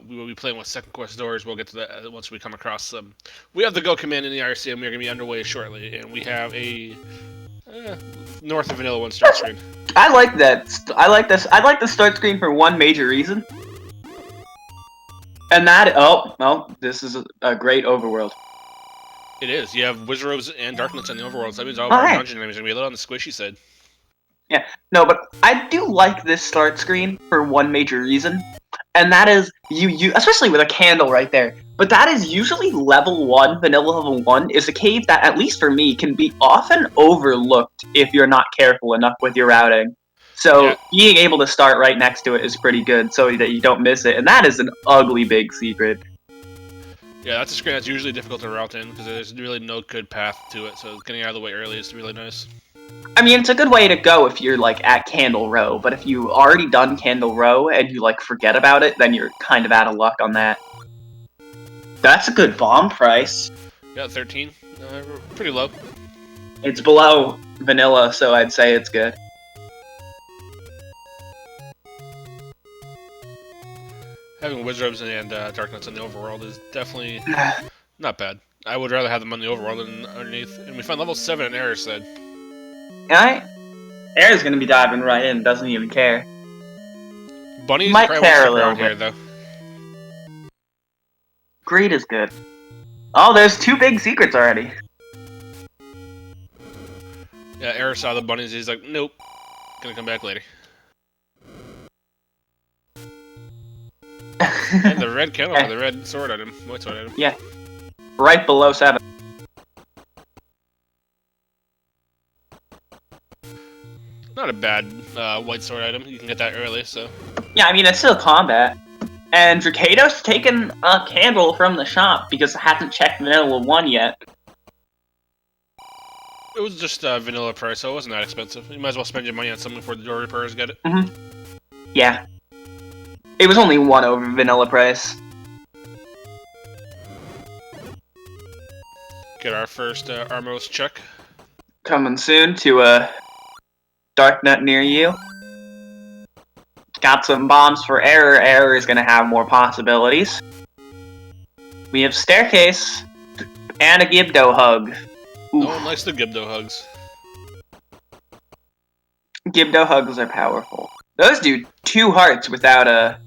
we will be playing with second course doors. We'll get to that once we come across them. We have the go command in the IRC, and we are going to be underway shortly. And we have a north of vanilla one start screen. I like that. I like this. I like the start screen for one major reason. And that, this is a great overworld. It is. You have Wizards and Darknuts in the overworld, so that means all of our dungeon enemies are going to be a little on the squishy side. Yeah, no, but I do like this start screen for one major reason, and that is you especially with a candle right there. But that is usually level 1, vanilla level 1, is a cave that, at least for me, can be often overlooked if you're not careful enough with your routing. So being able to start right next to it is pretty good, so that you don't miss it, and that is an ugly big secret. Yeah, that's a screen that's usually difficult to route in, because there's really no good path to it, so getting out of the way early is really nice. I mean, it's a good way to go if you're, like, at Candle Row, but if you already done Candle Row and you, like, forget about it, then you're kind of out of luck on that. That's a good bomb price. Yeah, 13. Pretty low. It's below vanilla, so I'd say it's good. Having Wizards and Darknuts in the overworld is definitely not bad. I would rather have them on the overworld than underneath. And we find level 7 in Error said. Air's gonna be diving right in, doesn't even care. Bunny's might care a little bit here, though. Greed is good. Oh, there's 2 big secrets already. Yeah, Error saw the bunnies, he's like, nope. Gonna come back later. And the red candle for the red sword item, white sword item. Yeah. Right below 7. Not a bad white sword item. You can get that early, so. Yeah, I mean, it's still combat. And Drakhatos taken a candle from the shop because it hasn't checked vanilla 1 yet. It was just vanilla price, so it wasn't that expensive. You might as well spend your money on something before the door repairers get it. Yeah. It was only 1 over vanilla price. Get our first Armos check. Coming soon to a Darknut near you. Got some bombs for Error. Error is going to have more possibilities. We have Staircase and a Gibdo Hug. Oof. No one likes the Gibdo Hugs. Gibdo Hugs are powerful. Those do 2 hearts without a...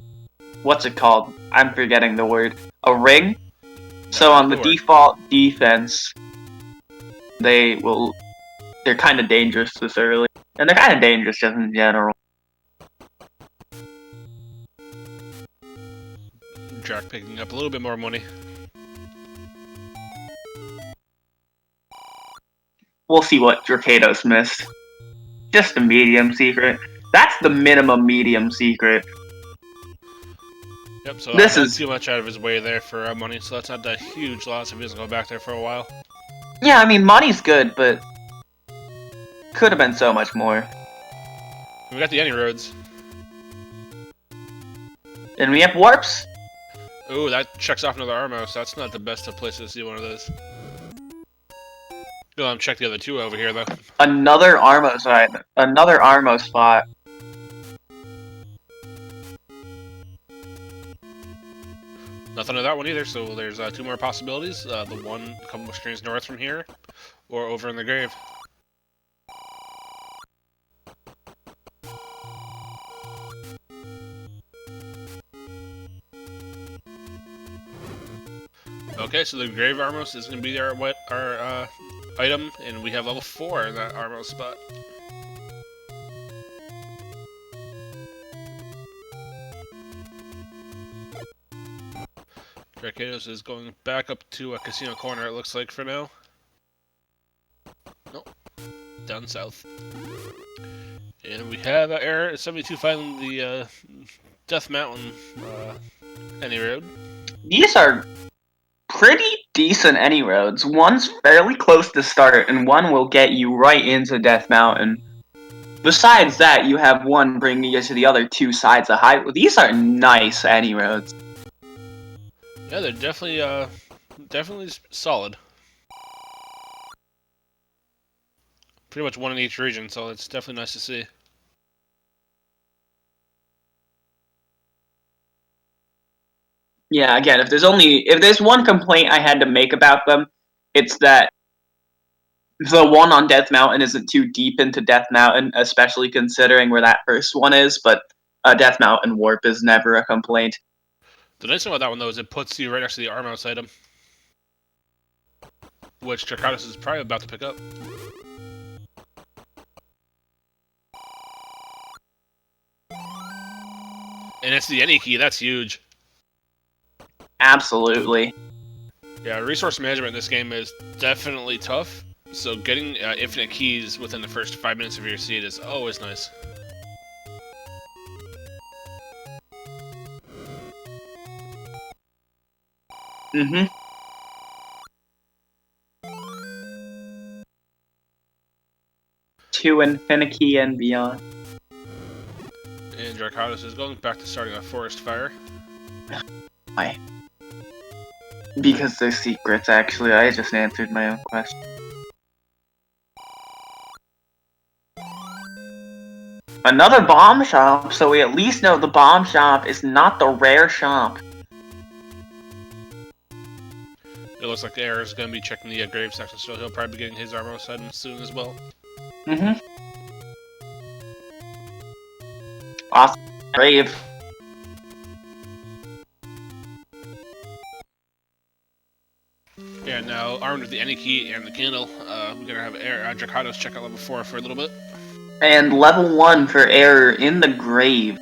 What's it called? I'm forgetting the word. A ring? So on the default defense, they're kind of dangerous this early. And they're kind of dangerous just in general. Drak picking up a little bit more money. We'll see what Drakhatos missed. Just a medium secret. That's the minimum medium secret. Yep, so this is too much out of his way there for money, so that's not that huge loss if he doesn't go back there for a while. Yeah, I mean, money's good, but could have been so much more. We got the any roads. And we have warps. Ooh, that checks off another Armos. That's not the best of places to see one of those. Go on, check the other 2 over here, though. Another Armos side. Another Armos spot. Nothing of that one either, so there's 2 more possibilities. The one a couple more streams north from here, or over in the grave. Okay, so the grave Armos is going to be our item, and we have level 4 in that Armos spot. Drakhatos is going back up to a casino corner, it looks like, for now. Nope. Down south. And we have Error72 finding the Death Mountain any road. These are pretty decent any roads. One's fairly close to start, and one will get you right into Death Mountain. Besides that, you have one bringing you to the other 2 sides of highway. These are nice any roads. Yeah, they're definitely solid. Pretty much one in each region, so it's definitely nice to see. Yeah, again, if there's one complaint I had to make about them, it's that the one on Death Mountain isn't too deep into Death Mountain, especially considering where that first one is, but Death Mountain Warp is never a complaint. The nice thing about that one, though, is it puts you right next to the Armos item, which Drakhatos is probably about to pick up. And it's the any key, that's huge. Absolutely. Yeah, resource management in this game is definitely tough, so getting infinite keys within the first 5 minutes of your seed is always nice. Mm-hmm. To infinity and beyond. And Drakhatos is going back to starting a forest fire. Why? Because they're secrets, actually. I just answered my own question. Another bomb shop, so we at least know the bomb shop is not the rare shop. It looks like Error is going to be checking the grave section, so he'll probably be getting his Armos item soon as well. Mm-hmm. Awesome. Grave. Yeah, now armed with the any key and the candle, we're gonna have Drakhatos check out level 4 for a little bit. And level 1 for Error in the grave.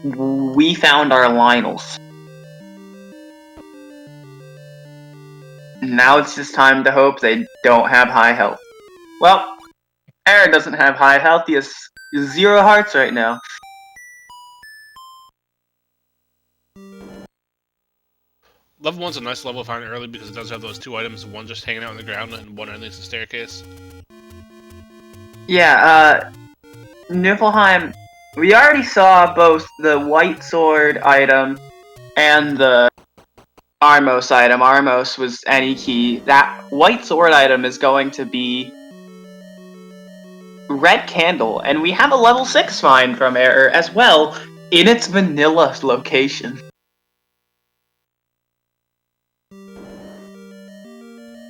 We found our Lionels. Now it's just time to hope they don't have high health. Well, Error doesn't have high health, he has 0 hearts right now. Level 1's a nice level to find early because it does have those 2 items, one just hanging out on the ground and one underneath the staircase. Yeah, Niflheim, we already saw both the white sword item and the Armos item. Armos was any key. That white sword item is going to be red candle, and we have a level 6 find from Error as well in its vanilla location.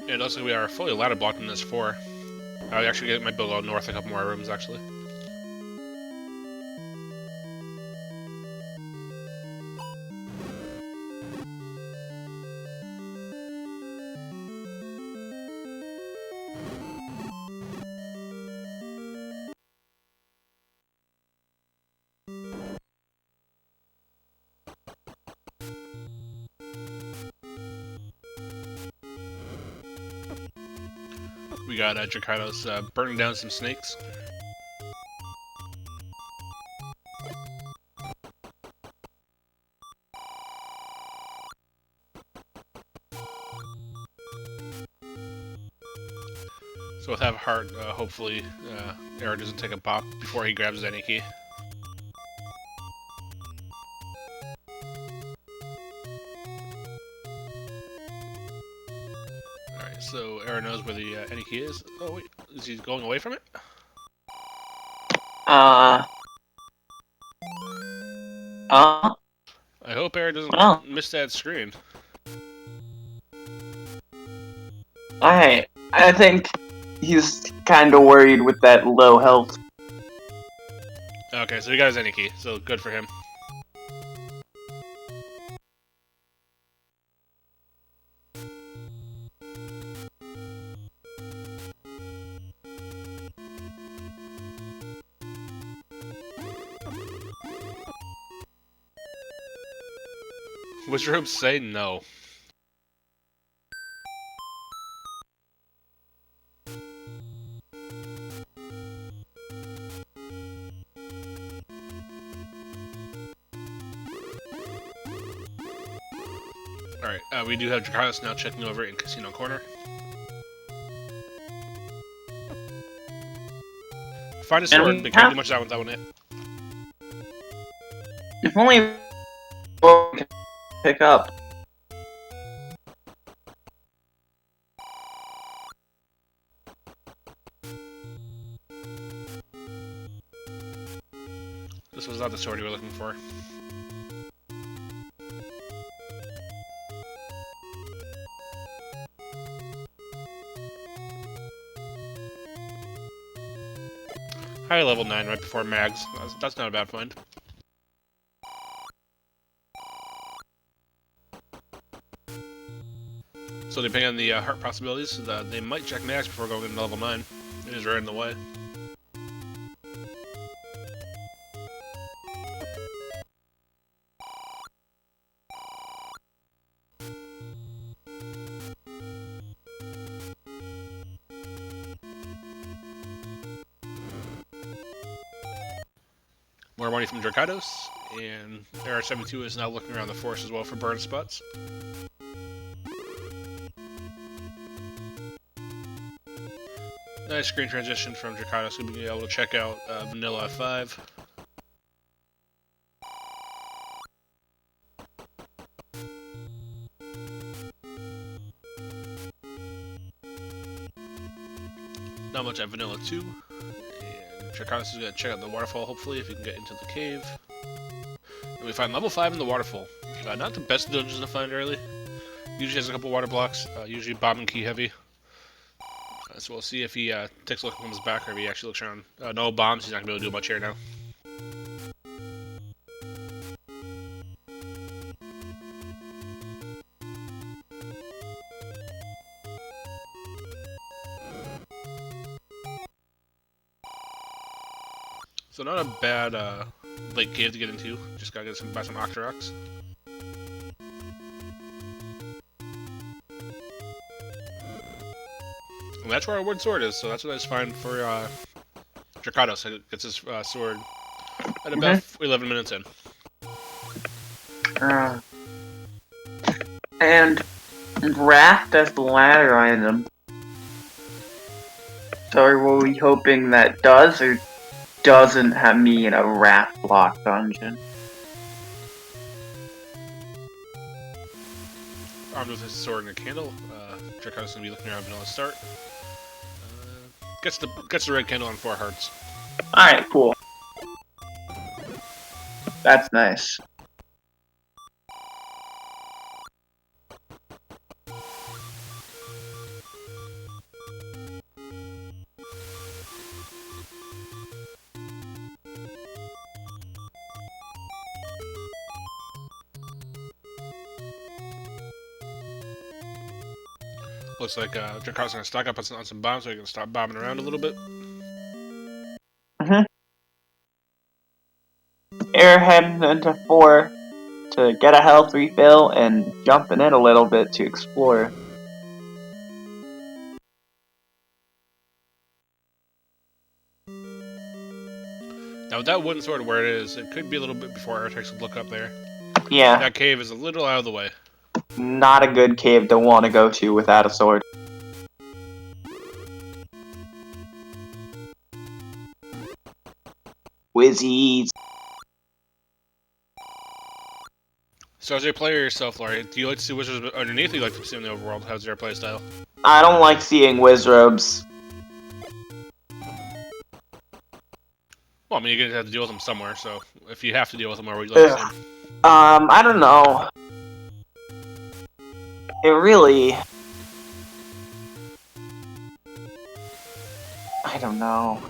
Yeah, it looks like we are fully ladder blocked in this 4. I actually might build out north a couple more rooms actually. We got Drakhatos burning down some snakes. So with that heart, hopefully Error doesn't take a bop before he grabs his any key. Alright, so Error knows where the any key is. Oh wait, is he going away from it? I hope Error doesn't well, miss that screen. alright. I think he's kinda worried with that low health. Okay, so he got his any key, so good for him. Wizards say no. Alright, we do have Drakhatos now checking over in Casino Corner. Find a sword, but can't do much that one hit. If only we can pick up. This was not the sword you were looking for. High level 9 right before Mags. That's not a bad find. So depending on the heart possibilities, they might check Mags before going into level 9. It is right in the way. More money from Drakhatos, and Error72 is now looking around the forest as well for burn spots. Nice screen transition from Drakhatos, we'll be able to check out Vanilla 5. Not much at Vanilla 2. And Drakhatos is going to check out the waterfall, hopefully, if he can get into the cave. And we find level 5 in the waterfall. Not the best dungeons to find early. Usually has a couple water blocks, usually bomb and key heavy. So we'll see if he takes a look and comes back, or if he actually looks around. No bombs, he's not going to be able to do much here now. So not a bad lake cave to get into. Just gotta get buy some Octoroks. And that's where our wood sword is, so that's what I just find for Drakhatos. He gets his sword at about 11 minutes in. And Raft as the ladder item. So are we hoping that does or doesn't have me in a Raft block dungeon? Armed with his sword and a candle, Drakhatos is gonna be looking around Vanilla start. Gets the red candle on 4 hearts. Alright, cool. That's nice. Looks like Drakhatos is gonna stock up on some bombs, so he can stop bombing around a little bit. Airheading into 4 to get a health refill and jumping in a little bit to explore. Now with that wooden sword where it is, it could be a little bit before Artex would look up there. Yeah. That cave is a little out of the way. Not a good cave to want to go to without a sword. Whizzies. So as a player yourself, Laurie, do you like to see wizards underneath, or do you like to see them in the overworld? How's your playstyle? I don't like seeing wizrobes. Well, I mean, you're gonna have to deal with them somewhere, so if you have to deal with them, where would you like to see them? I don't know. It really... I don't know.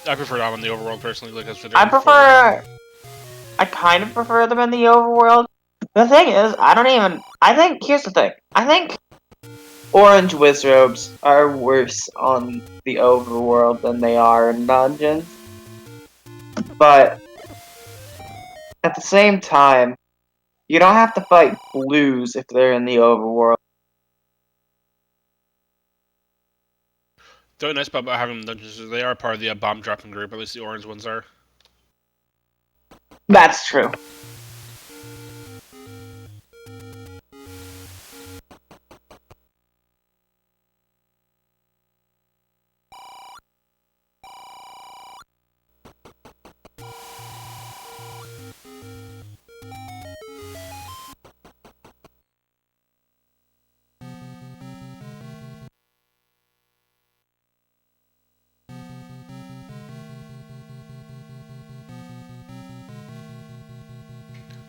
I prefer them in the overworld, personally. Like I kind of prefer them in the overworld. The thing is, here's the thing. I think orange wizrobes are worse on the overworld than they are in dungeons. But at the same time, you don't have to fight blues if they're in the overworld. The nice part about having them in dungeons is they are part of the bomb dropping group, at least the orange ones are. That's true.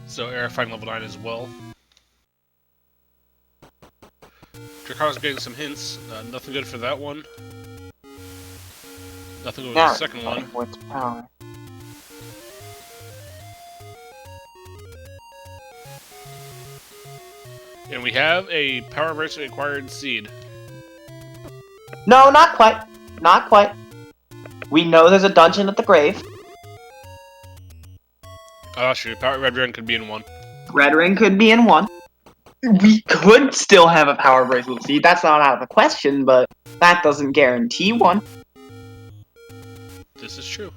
So Air fighting level 9 as well. Drakhatos getting some hints. Nothing good for that one. Nothing with Now the second one. what's power? And we have a power versus acquired seed. No, not quite. Not quite. We know there's a dungeon at the grave. Oh, shoot. Power red ring could be in one. Red ring could be in one. We could still have a power bracelet seed. That's not out of the question, but that doesn't guarantee one. This is true.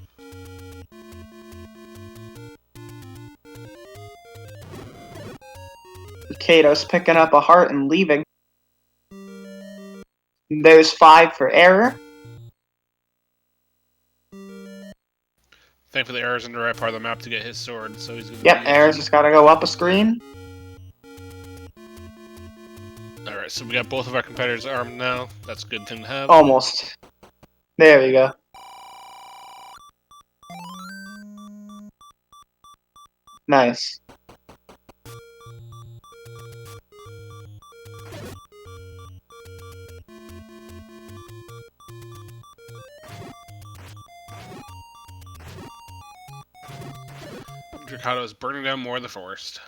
Drakhatos picking up a heart and leaving. There's 5 for Error. Thankfully, Error's in the right part of the map to get his sword, so he's gonna. Yep, Error's just gotta go up a screen. Alright, so we got both of our competitors armed now. That's a good thing to have. Almost. There we go. Nice. Drakhatos burning down more of the forest.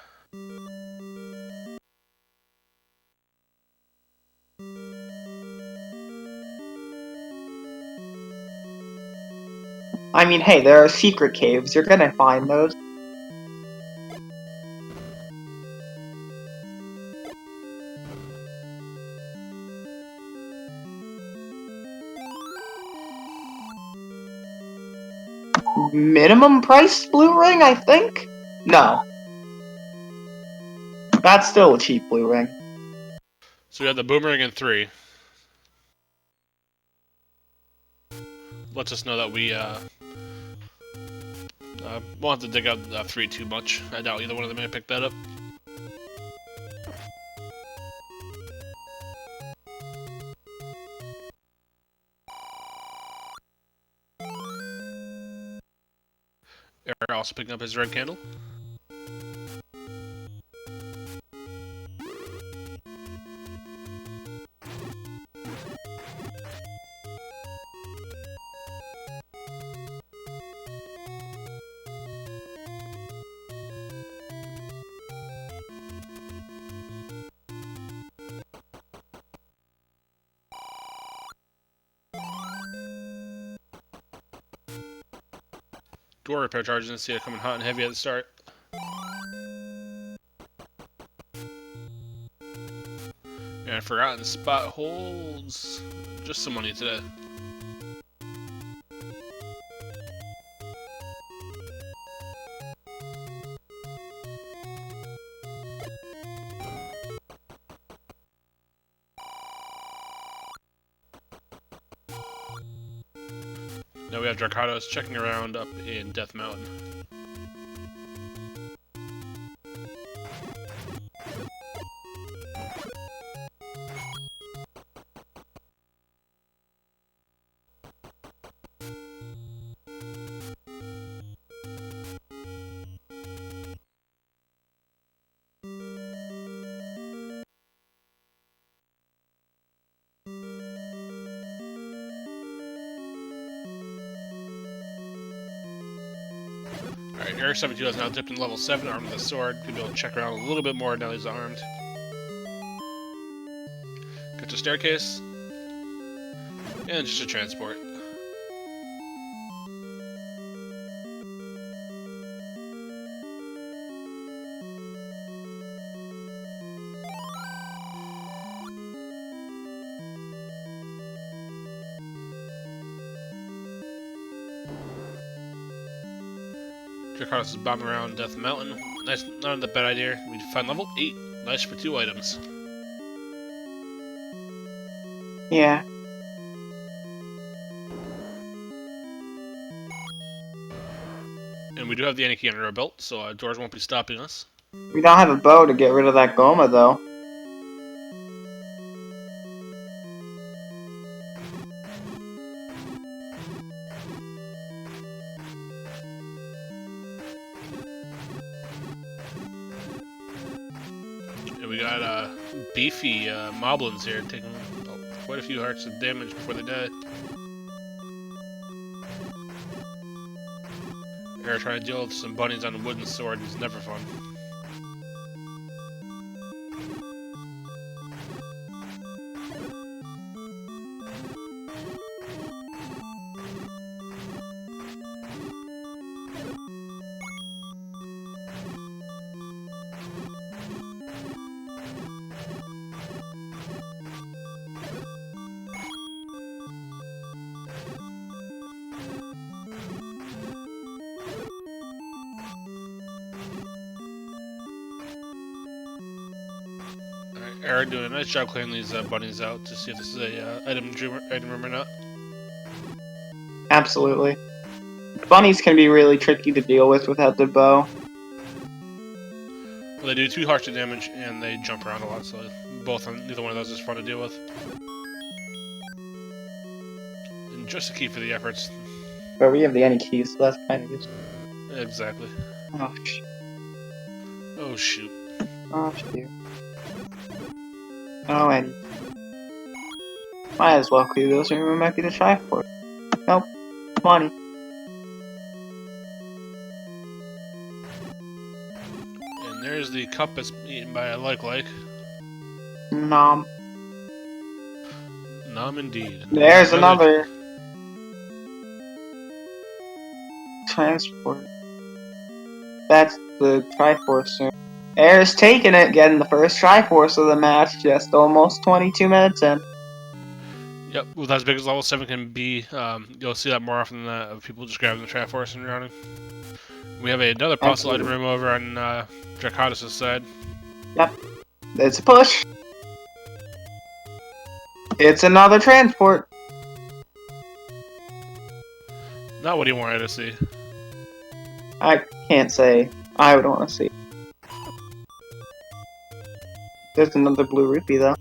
I mean, hey, there are secret caves. You're gonna find those. Minimum price blue ring, I think? No. That's still a cheap blue ring. So we have the boomerang in 3. Lets us know that we won't have to dig out 3 too much. I doubt either one of them may pick that up. Error also picking up his red candle. Door repair charges and see it coming hot and heavy at the start. And Forgotten Spot holds just some money today. Now we have Drakhatos checking around up in Death Mountain. Alright, Error72 has now dipped in level 7, armed with a sword. Could be able to check around a little bit more now he's armed. Got your staircase. And just a transport. Drakhatos is bombing around Death Mountain. Nice, not a bad idea. We find level 8. Nice for 2 items. Yeah. And we do have the Anarchy under our belt, so doors won't be stopping us. We don't have a bow to get rid of that Goma, though. And we got beefy moblins here, taking quite a few hearts of damage before they die. Error trying to deal with some bunnies on a wooden sword is never fun. Error doing a nice job clearing these bunnies out to see if this is a item room or not. Absolutely. Bunnies can be really tricky to deal with without the bow. Well, they do 2 hearts of damage and they jump around a lot, so neither one of those is fun to deal with. And just a key for the efforts. But we have the any keys, so that's kind of useful. Exactly. Oh, shoot. Oh shoot. Oh, shoot. Oh, and might as well clear those. We might be the Triforce. Nope. Money. And there's the cup that's eaten by a like. Nom. Nom indeed. There's another transport. That's the Triforce room. Air's taking it, getting the first Triforce of the match, just almost 22 minutes in. Yep, with as big as level 7 can be, you'll see that more often than that of people just grabbing the Triforce and running. We have another possible item room over on Drakhatos' side. Yep, it's a push. It's another transport. Not what he wanted to see. I can't say I would want to see. There's another blue rupee though.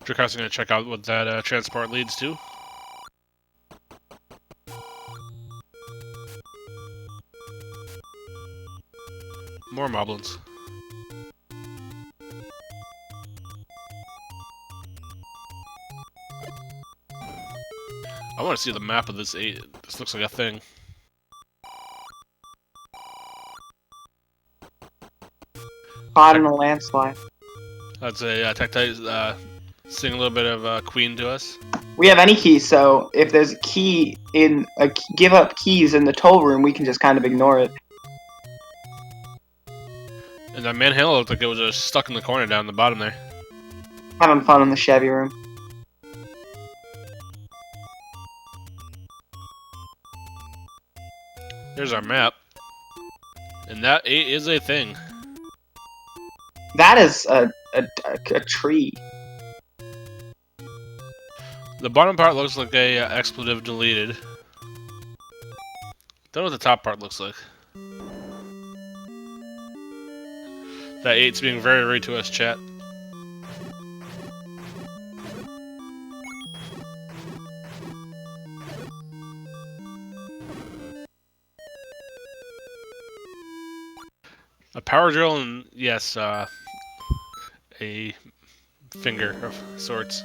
Drakhatos is going to check out what that transport leads to. More moblins. I want to see the map of this 8. This looks like a thing. Caught in a landslide. That's a Tectite sing a little bit of Queen to us. We have any key, so if there's a key in give up keys in the toll room, we can just kind of ignore it. And that manhandle looked like it was just stuck in the corner down the bottom there. Having fun in the Chevy room. There's our map. And that 8 is a thing. That is a tree. The bottom part looks like a expletive deleted. Don't know what the top part looks like. That 8's being very rude to us, chat. A power drill and, yes, a finger of sorts.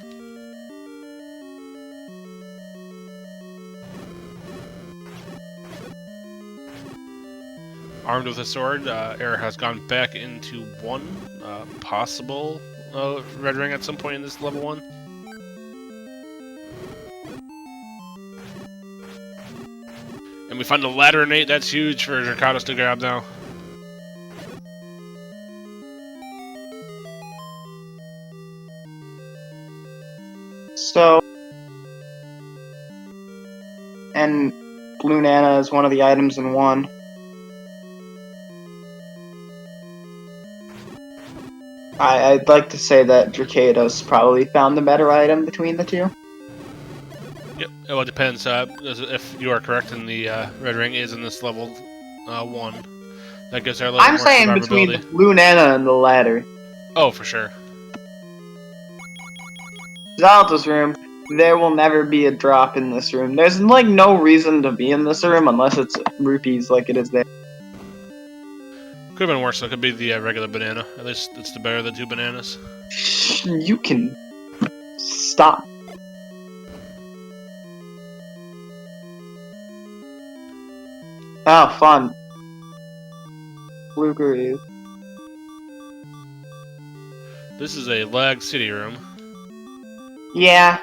Armed with a sword, Error has gone back into one possible red ring at some point in this level 1. And we find a ladder in 8. That's huge for Drakhatos to grab now. So, and Blue Nana is one of the items in 1. I'd like to say that Drakhatos probably found the better item between the two. Yep, well, it depends. If you are correct and the red ring is in this level 1, that gives our level I'm more saying between the survivability. Blue Nana and the ladder. Oh, for sure. Zelda's room, there will never be a drop in this room. There's like no reason to be in this room unless it's rupees like it is there. Could have been worse, though. Could be the regular banana. At least it's the better of the two bananas. You can stop. Oh, fun. Blue groove. This is a lag city room. Yeah.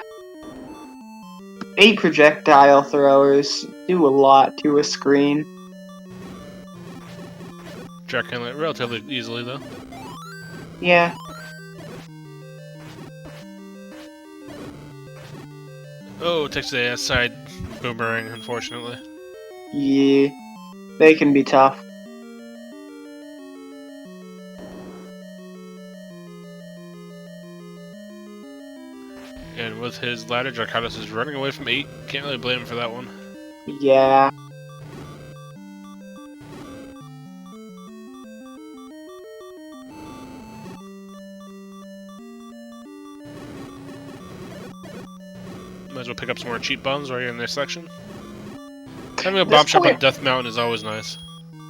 8 projectile throwers do a lot to a screen. Jack handle it relatively easily, though. Yeah. Oh, it takes a side boomerang, unfortunately. Yeah. They can be tough. And with his ladder, Drakhatos is running away from 8. Can't really blame him for that one. Yeah. Might as well pick up some more cheap bombs right here in this section. Having a bomb shop on Death Mountain is always nice.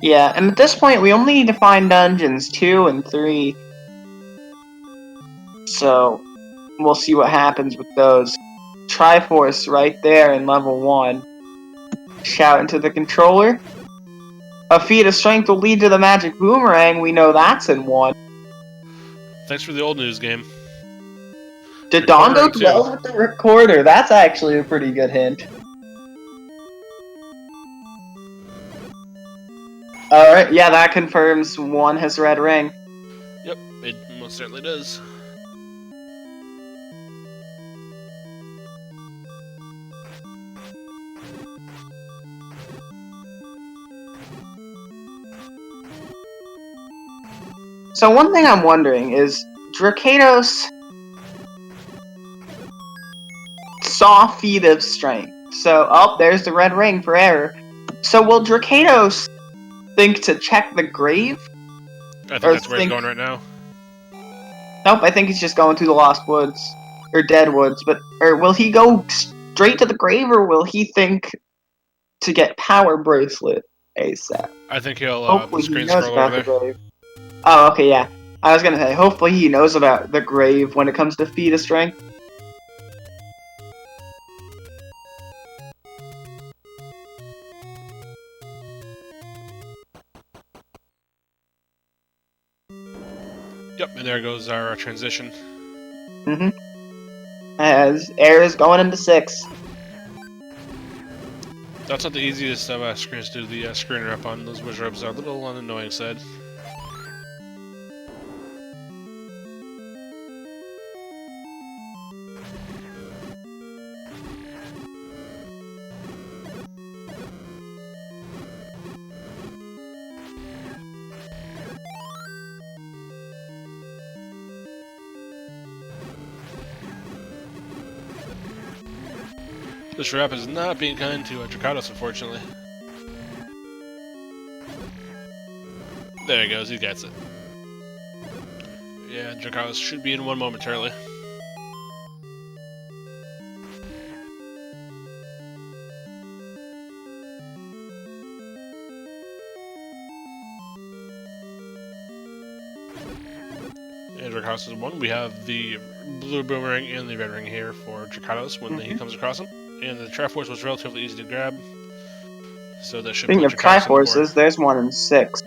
Yeah, and at this point we only need to find dungeons 2 and 3. So, we'll see what happens with those. Triforce right there in level 1. Shout into the controller. A feat of strength will lead to the magic boomerang, we know that's in 1. Thanks for the old news game. Dodongo dwells with the recorder, that's actually a pretty good hint. Alright, yeah, that confirms 1 has red ring. Yep, it most certainly does. So one thing I'm wondering is, Drakhatos saw feat of strength. So, oh, there's the red ring for error. So will Drakhatos think to check the grave? I think that's where he's going right now. Nope, I think he's just going to the Lost Woods. Or Dead Woods, or will he go straight to the grave, or will he think to get Power Bracelet ASAP? I think he'll Hopefully screen he knows scroll about over the there. grave. Oh, okay, yeah. I was gonna say, hopefully he knows about the grave when it comes to feat of strength. Yep, and there goes our transition. Mm-hmm. As air is going into 6. That's not the easiest of screens to do the screener up on. Those wizards are a little on the annoying side. This rap is not being kind to Drakhatos, unfortunately. There he goes, he gets it. Yeah, Drakhatos should be in 1 momentarily. And Drakhatos is 1. We have the blue boomerang and the red ring here for Drakhatos when he comes across him. And the Triforce was relatively easy to grab, so that should Speaking of Triforces, there's 1 in 6.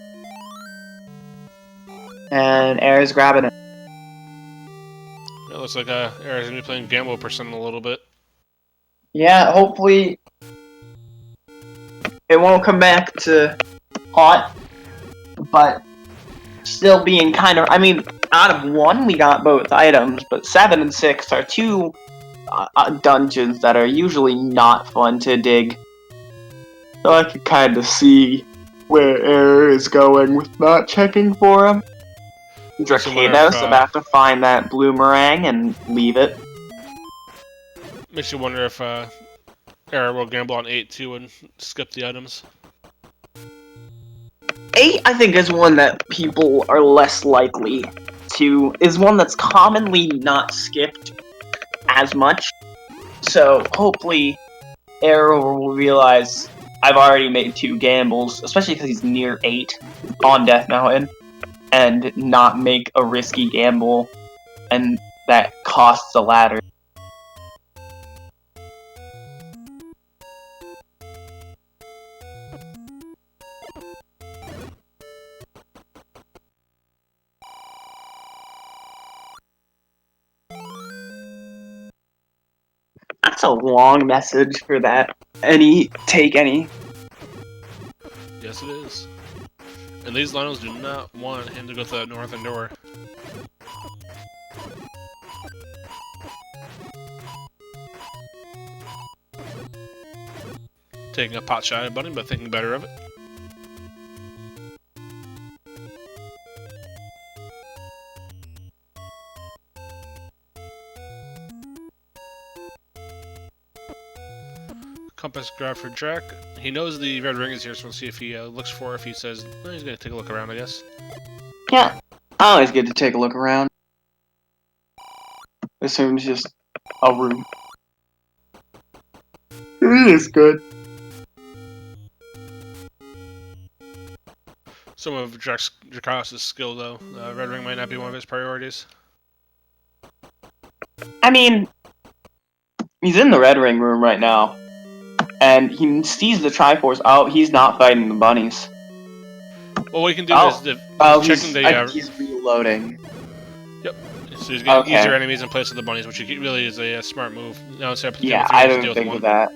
And Air's grabbing it. It looks like Air's going to be playing Gamble Person a little bit. Yeah, hopefully it won't come back to hot, but still being kind of... I mean, out of 1 we got both items, but 7 and 6 are 2... dungeons that are usually not fun to dig. So I can kind of see where Error is going with not checking for him. Drakhatos about to find that bloomerang and leave it. Makes you wonder if Error will gamble on 8 too and skip the items. 8, I think, is one that people are less likely to... is one that's commonly not skipped as much. So hopefully Error will realize I've already made 2 gambles, especially because he's near 8 on Death Mountain, and not make a risky gamble, and that costs a ladder. That's a long message for that. Take any. Yes, it is. And these Lions do not want him to go through that northern door. Taking a pot shot at Bunny, but thinking better of it. Compass grab for Drac. He knows the red ring is here, so we'll see if he looks for it. If he says, well, he's gonna take a look around, I guess. Yeah, always good to take a look around. Assume it's just a room. It is good. Some of Drakhatos' skill, though. Red ring might not be one of his priorities. I mean, he's in the red ring room right now. And he sees the Triforce. Oh, he's not fighting the bunnies. Well, what he can do is checking the. He's reloading. Yep. So he's getting Okay. easier enemies in place of the bunnies, which really is a smart move. Now instead of Yeah, I don't think of that.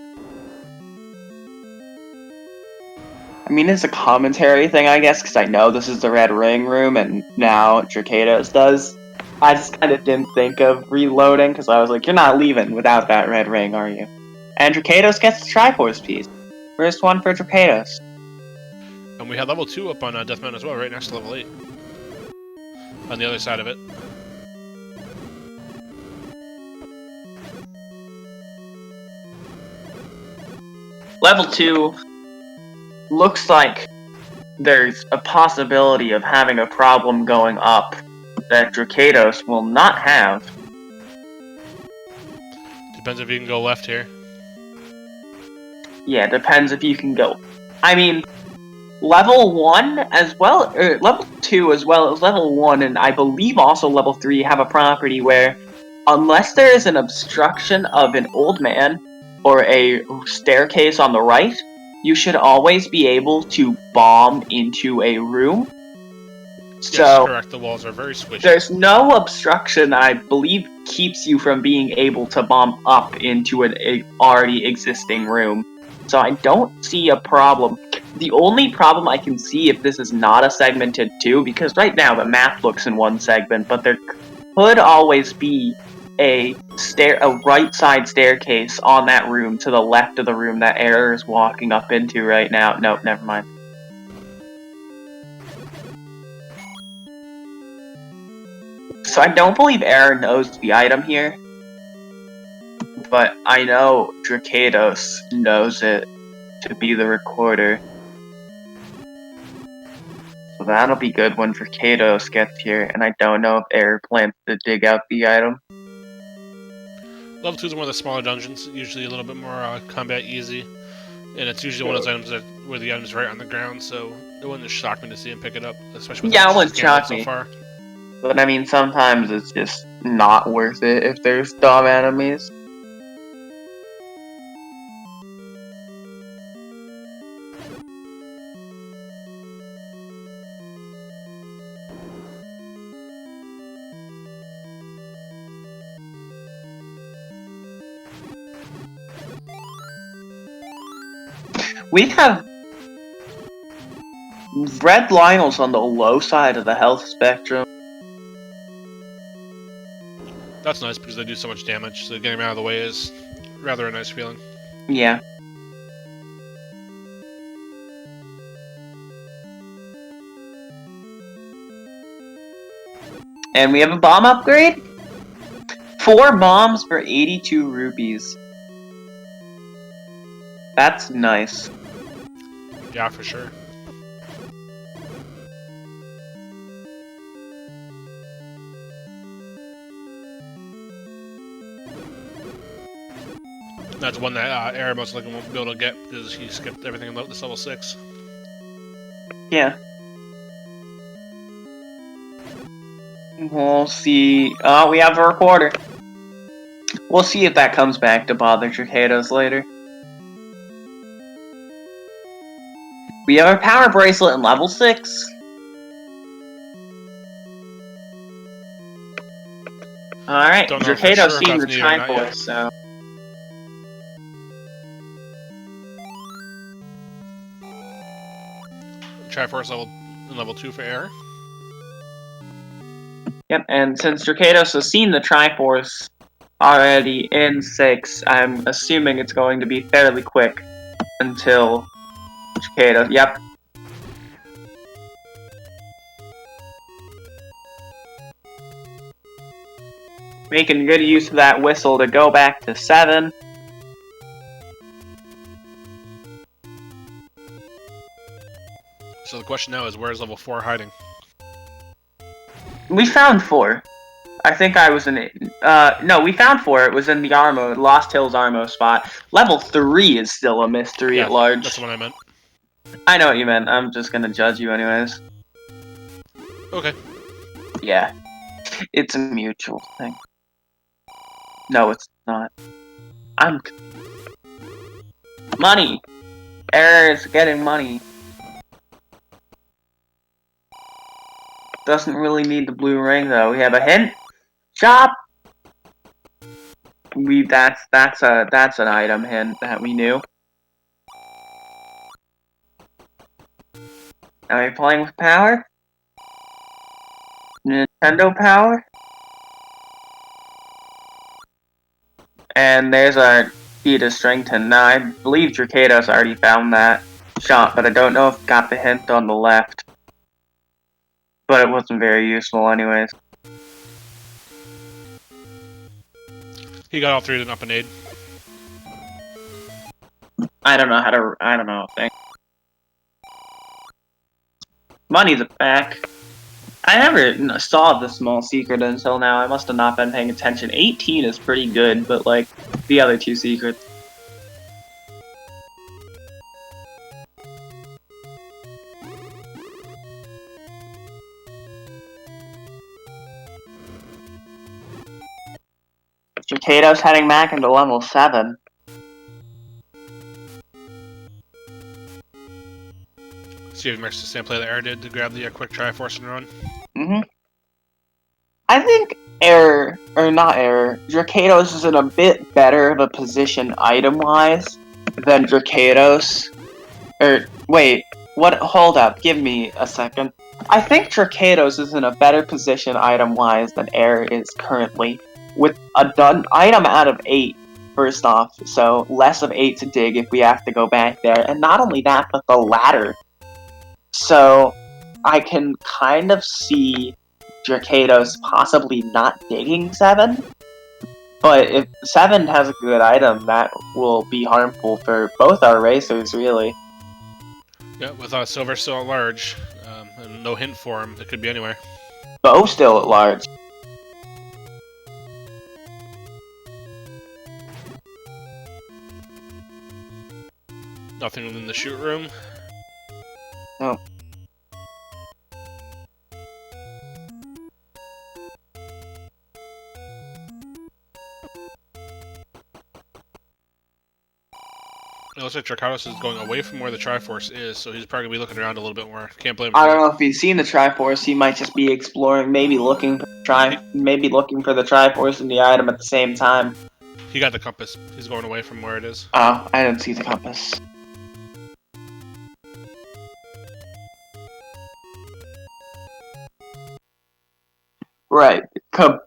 I mean, it's a commentary thing, I guess, because I know this is the red ring room, and now Drakhatos does. I just kind of didn't think of reloading, because I was like, you're not leaving without that red ring, are you? And Drakhatos gets the Triforce piece. First one for Drakhatos. And we have level 2 up on Death Mountain as well, right next to level 8. On the other side of it. Level 2 looks like there's a possibility of having a problem going up that Drakhatos will not have. Depends if you can go left here. Yeah, depends if you can go. I mean, level 1 as well, or level 2 as well as level 1, and I believe also level 3 have a property where, unless there is an obstruction of an old man or a staircase on the right, you should always be able to bomb into a room. Yes, So, correct. The walls are very squishy. there's no obstruction that I believe keeps you from being able to bomb up into an already existing room. So I don't see a problem. The only problem I can see if this is not a segmented 2, because right now the map looks in one segment, but there could always be a right side staircase on that room to the left of the room that Error is walking up into right now. Nope, never mind. So I don't believe Error knows the item here, but I know Drakhatos knows it to be the recorder. So that'll be good when Drakhatos gets here, and I don't know if Error plans to dig out the item. Level 2 is one of the smaller dungeons, usually a little bit more combat easy. And it's usually one of those items where the item's right on the ground, so it wouldn't shock me to see him pick it up, especially with Yeah, how it much wouldn't he's gambled shock so me. far. But I mean, sometimes it's just not worth it if there's dumb enemies. We have red Lionels on the low side of the health spectrum. That's nice because they do so much damage, so getting them out of the way is rather a nice feeling. Yeah. And we have a bomb upgrade? 4 bombs for 82 rupees. That's nice. Yeah, for sure. That's one that Error most likely won't be able to get because he skipped everything about this level 6. Yeah. We'll see. Oh, we have a recorder. We'll see if that comes back to bother Drakhatos later. We have a power bracelet in level 6. Alright, Don't know for Drakhatos sure if seen that's the needed or not yet. Triforce, so... Triforce level 2 for Error. Yep, and since Drakhatos has seen the Triforce already in 6, I'm assuming it's going to be fairly quick until Drakhatos... Yep. Making good use of that whistle to go back to 7. So the question now is, where's level 4 hiding? We found 4. I think I was in... no, we found 4. It was in the Armo, Lost Hills Armo spot. Level 3 is still a mystery at large. That's what I meant. I know what you meant. I'm just gonna judge you anyways. Okay. Yeah. It's a mutual thing. No, it's not. Money! Error is getting money. Doesn't really need the blue ring though. We have a hint. Shop! That's an item hint that we knew. Are we playing with power? Nintendo power? And there's our key to Strington. Now, I believe Drakhatos already found that shop, but I don't know if it got the hint on the left. But it wasn't very useful anyways. He got all 3 of them up an aid. I don't know. Money's back. I never saw the small secret until now. I must have not been paying attention. 18 is pretty good, but like the other 2 secrets. Drakhatos heading back into level 7. See if he makes the same play that Error did to grab the quick Triforce and run. I think Drakhatos is in a bit better of a position item-wise than Drakhatos. Wait, what? Hold up, give me a second. I think Drakhatos is in a better position item-wise than Error is currently, with a done item out of 8, first off, so less of 8 to dig if we have to go back there, and not only that, but the ladder. So, I can kind of see Drakhatos possibly not digging 7, but if 7 has a good item, that will be harmful for both our racers, really. Yeah, with Silver still at large, and no hint for him, it could be anywhere. Bo still at large. Nothing within the shoot room. No. It looks like Drakhatos is going away from where the Triforce is, so he's probably going to be looking around a little bit more. Can't blame him. I don't know if he's seen the Triforce. He might just be exploring, maybe looking for the Triforce and the item at the same time. He got the compass. He's going away from where it is. Oh, I didn't see the compass. Right. The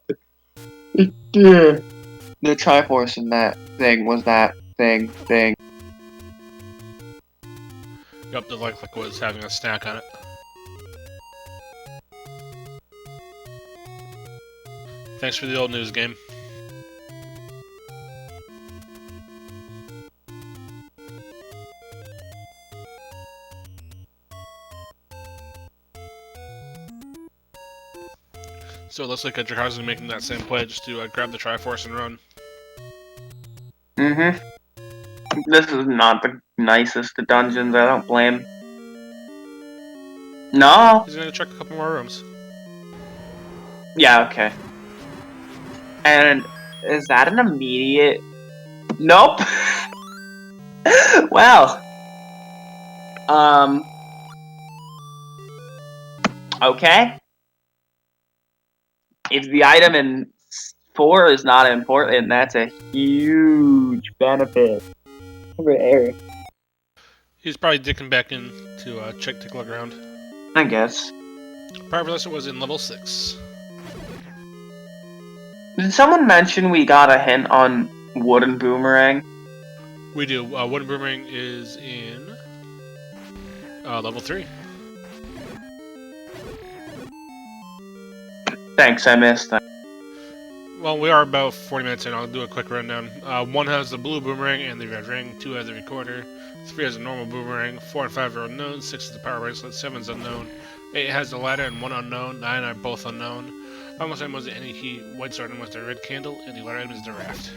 Triforce in that thing was that thing. Yup, the like was having a snack on it. Thanks for the old news game. So it looks like Drakhatos is making that same play just to grab the Triforce and run. This is not the nicest of dungeons, I don't blame. No? He's gonna check a couple more rooms. Yeah, okay. And is that an immediate... Nope! Wow. Okay. If the item in 4 is not important, that's a huge benefit for Eric. He's probably dicking back in to check to look around. I guess. Private lesson was in level 6. Did someone mention we got a hint on wooden boomerang? We do. Wooden boomerang is in level 3. Thanks, I missed that. Well, we are about 40 minutes in. I'll do a quick rundown. 1 has the blue boomerang and the red ring. 2 has the recorder. 3 has a normal boomerang. 4 and 5 are unknown. 6 is the power bracelet. 7 is unknown. 8 has the ladder and 1 unknown. 9 are both unknown. Almost item was the any heat. White sword item was the red candle. And the ladder item is the raft.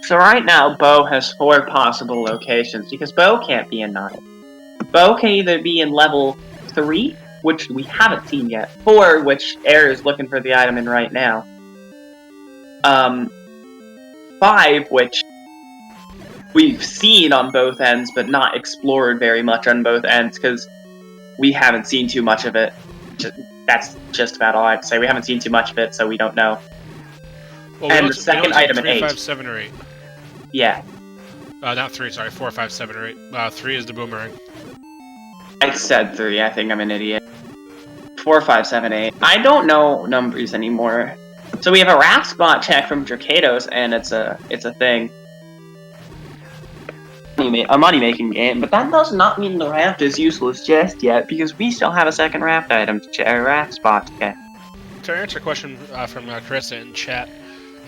So right now, Bo has 4 possible locations, because Bo can't be in 9. Bo can either be in level 3, which we haven't seen yet, 4, which Air is looking for the item in right now. 5, which we've seen on both ends, but not explored very much on both ends, because we haven't seen too much of it. That's just about all I have to say. We haven't seen too much of it, so we don't know. Well, and the second item in 3, 8. 5, 7, or 8. Yeah. Not 3, sorry. 4, 5, 7, or 8. 3 is the boomerang. I said 3, I think I'm an idiot. 4, 5, 7, 8. I don't know numbers anymore. So we have a raft spot check from Drakhatos, and it's a thing. A money-making game, but that does not mean the raft is useless just yet, because we still have a second raft item to check, a raft spot to check. To answer a question from Chris in chat,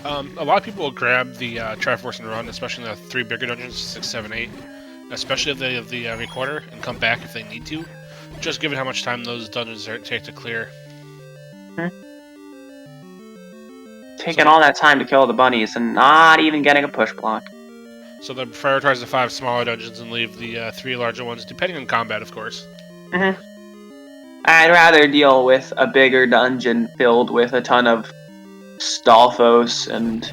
a lot of people will grab the Triforce and run, especially in the 3 bigger dungeons, 6, 7, 8, especially if they have the recorder, and come back if they need to, just given how much time those dungeons take to clear. Taking all that time to kill the bunnies and not even getting a push block. So they prioritize the 5 smaller dungeons and leave the 3 larger ones, depending on combat, of course. I'd rather deal with a bigger dungeon filled with a ton of Stalfos and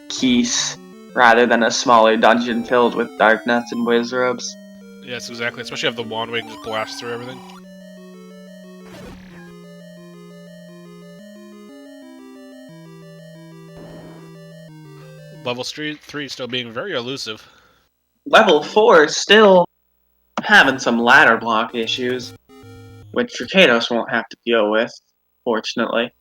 Keys, rather than a smaller dungeon filled with Darknuts and Wizrobes. Yes, exactly. Especially if the wand where you can just blast through everything. Level 3 still being very elusive. Level 4 still having some ladder block issues, which Drakhatos won't have to deal with, fortunately.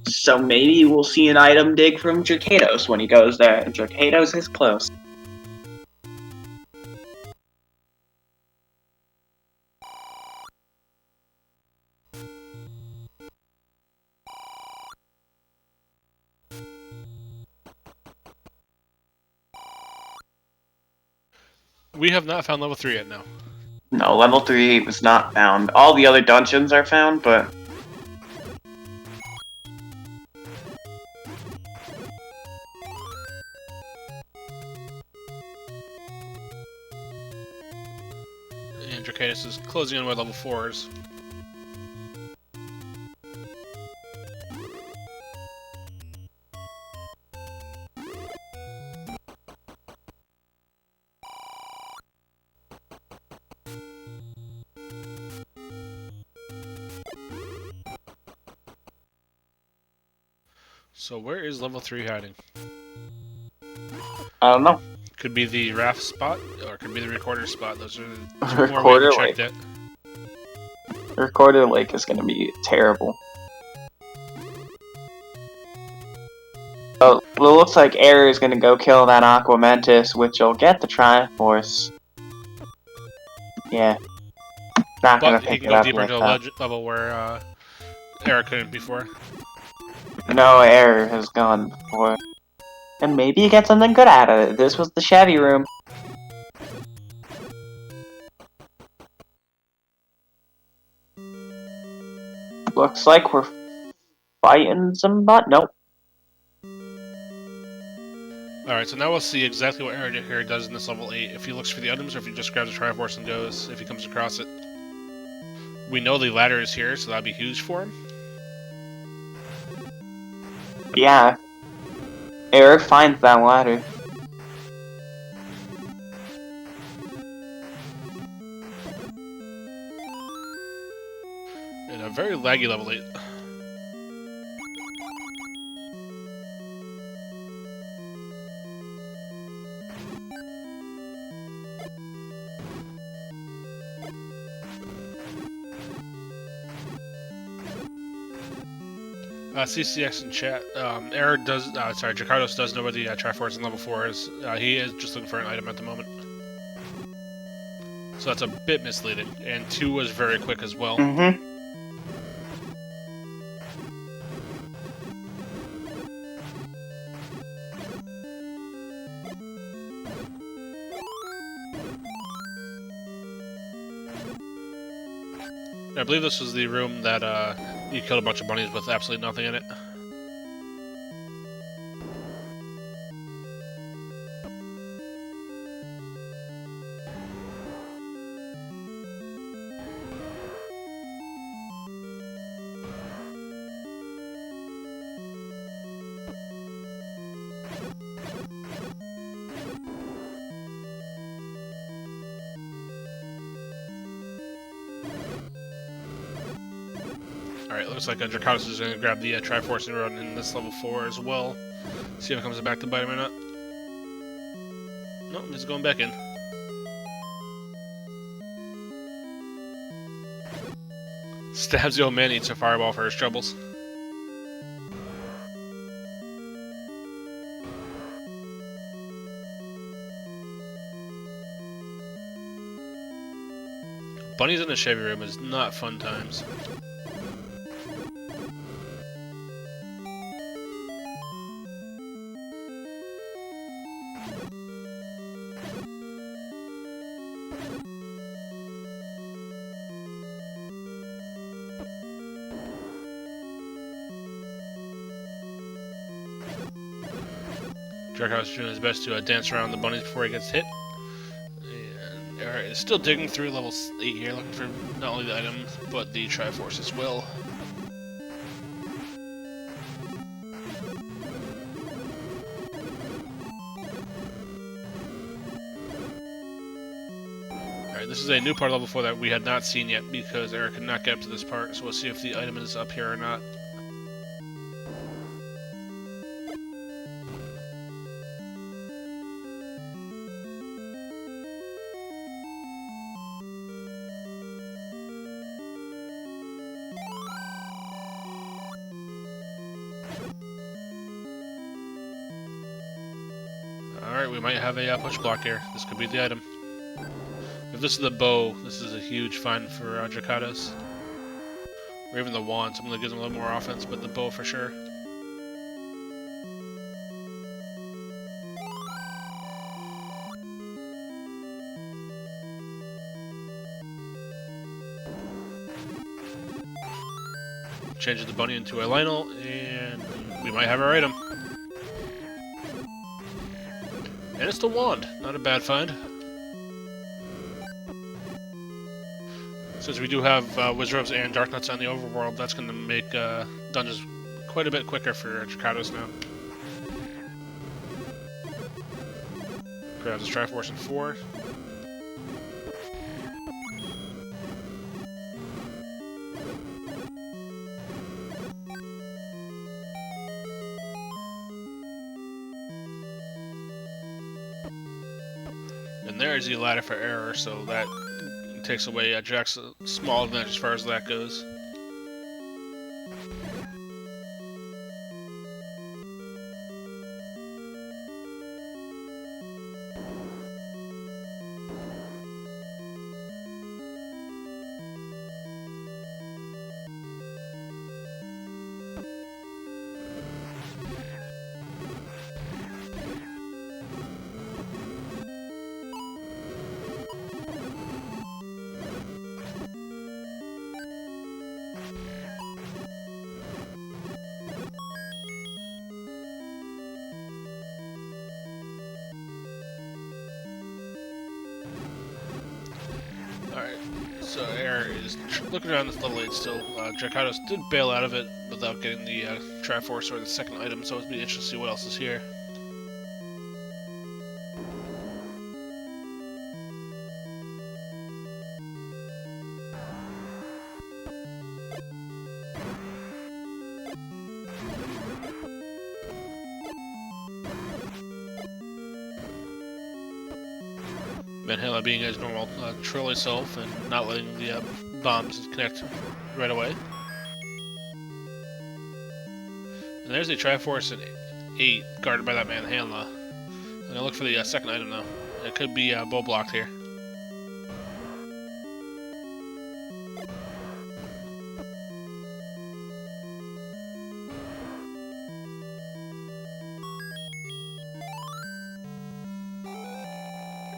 So maybe we'll see an item dig from Drakhatos when he goes there, and Drakhatos is close. We have not found level 3 yet, no. No, level 3 was not found. All the other dungeons are found, but... And Drakhatos is closing in with level 4s. So where is level 3 hiding? I don't know. Could be the raft spot, or could be the recorder spot. Those are the 2 more we Recorder haven't checked yet. Recorder Lake is going to be terrible. Oh, well, it looks like Error is going to go kill that Aquamentus, which will get the Triforce. Yeah. Not going But to he pick can it go up deeper like into that. a level where Eric couldn't before. No, Error has gone before. And maybe you get something good out of it. This was the Chevy room. Looks like we're fighting some Nope. Alright, so now we'll see exactly what Error here does in this level 8. If he looks for the items, or if he just grabs a Triforce and goes, if he comes across it. We know the ladder is here, so that'll be huge for him. Yeah. Eric finds that ladder. And a very laggy level 8. CCX in chat. Error does. Drakhatos does know where the Triforce in level 4 is. He is just looking for an item at the moment. So that's a bit misleading. And 2 was very quick as well. Mm-hmm. I believe this was the room that you killed a bunch of bunnies with absolutely nothing in it. Alright, looks like Drakhatos is going to grab the Triforce and run in this level 4 as well. See if it comes back to bite him or not. Nope, he's going back in. Stabs the old man, eats a fireball for his troubles. Bunnies in the Chevy room is not fun times. Drakhatos is doing his best to dance around the bunnies before he gets hit. And Error is still digging through level 8 here, looking for not only the item, but the Triforce as well. Alright, this is a new part of level 4 that we had not seen yet because Error could not get up to this part, so we'll see if the item is up here or not. Alright, we might have a push block here. This could be the item. If this is the bow, this is a huge find for Drakhatos. Or even the wand, something that gives him a little more offense, but the bow for sure. Changes the bunny into a Lionel, and we might have our item. And it's the wand. Not a bad find. Since we do have Wizards and Darknuts on the overworld, that's going to make dungeons quite a bit quicker for Drakhatos now. Grabs his Triforce in 4. And there's the ladder for Error, so that takes away Jack's small advantage as far as that goes. So Error is looking around this level 8 still. Drakhatos did bail out of it without getting the Triforce or the second item, so it'll be interesting to see what else is here. Manhala being his normal trolley self and not letting the bombs connect right away. And there's the Triforce in 8 guarded by that Manhala. I'm gonna look for the second item though. It could be bow blocked here.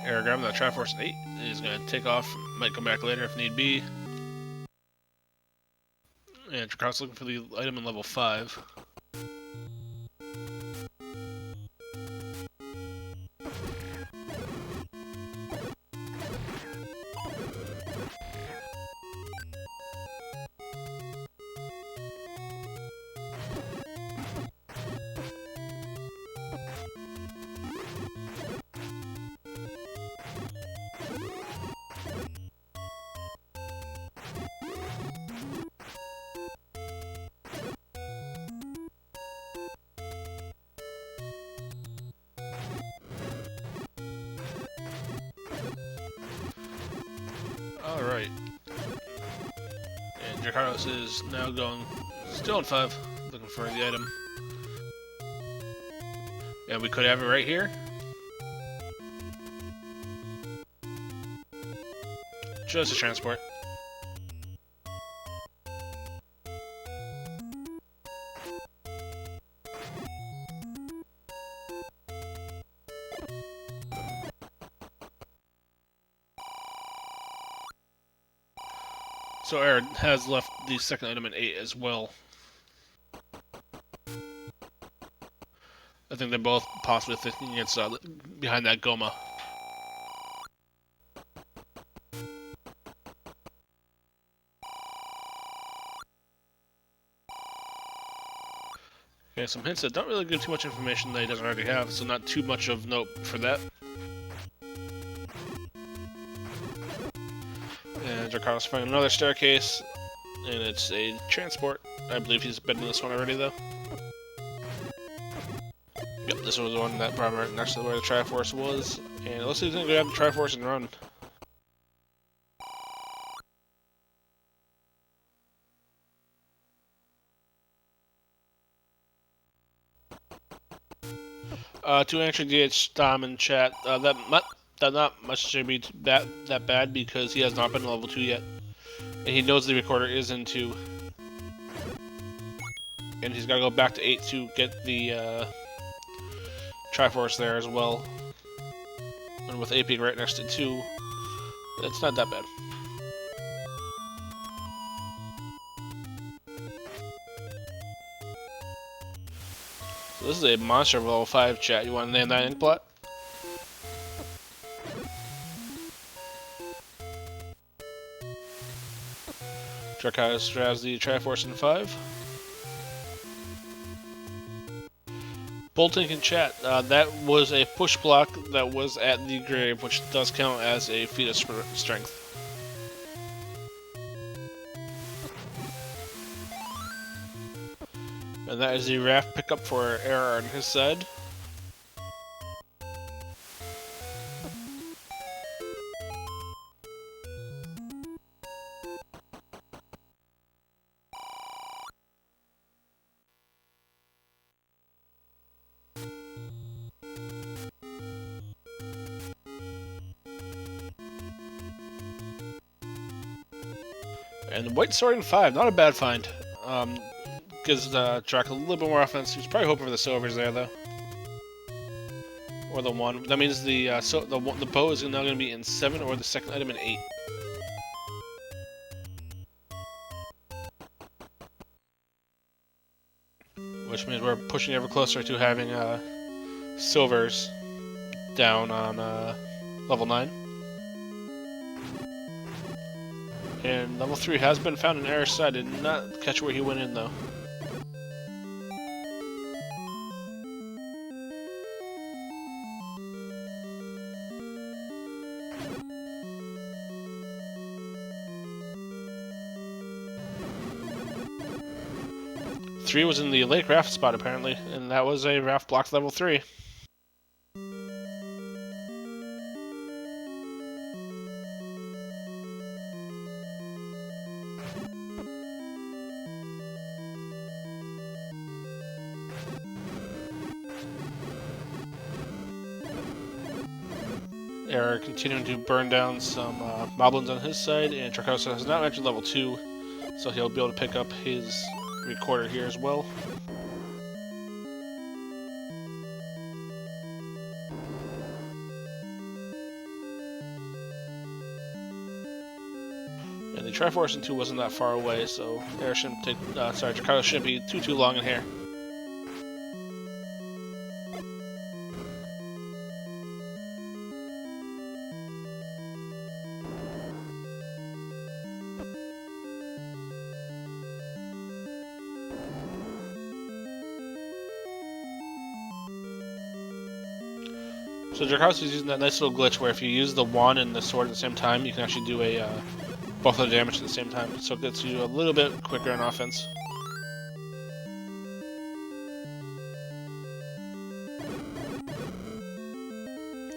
Error grabbing that Triforce in 8. He's gonna take off, might come back later if need be. And Drakhatos looking for the item in level 5. Alright. And Drakhatos is now going still at 5, looking for the item. And we could have it right here. Just a transport. So Error has left the second item in 8 as well. I think they're both possibly thinking it's behind that Goma. Okay, some hints that don't really give too much information that he doesn't already have, so not too much of note for that. And Drakhatos finding another staircase, and it's a transport. I believe he's been in this one already, though. Yep, this was the one that brought him right next to where the Triforce was. And let's see if he's gonna grab the Triforce and run. To answer DH Dom in chat, that not much should be that bad because he has not been level 2 yet. And he knows the recorder is in 2. And he's gotta go back to 8 to get the Triforce there as well. And with 8 being right next to 2, it's not that bad. So this is a monster of level 5 chat. You wanna name that ink plot? Drakhatos grabs the Triforce in 5. Bolting in chat, that was a push block that was at the grave, which does count as a feat of strength. And that is the raft pickup for Error on his side. And White Sword in 5, not a bad find. Gives Drak a little bit more offense. He was probably hoping for the silvers there, though. Or the 1. That means the bow is now going to be in 7, or the second item in 8. Which means we're pushing ever closer to having silvers down on level 9. And level 3 has been found in Error's side. Did not catch where he went in though. Three was in the lake raft spot apparently, and that was a raft blocked level 3. Error continuing to burn down some moblins on his side, and Drakhatos has not entered level 2, so he'll be able to pick up his recorder here as well. And the Triforce in 2 wasn't that far away, so Error shouldn't take, Drakhatos shouldn't be too long in here. So Drakhatos is using that nice little glitch where if you use the wand and the sword at the same time, you can actually do a both of the damage at the same time. So it gets you a little bit quicker on offense.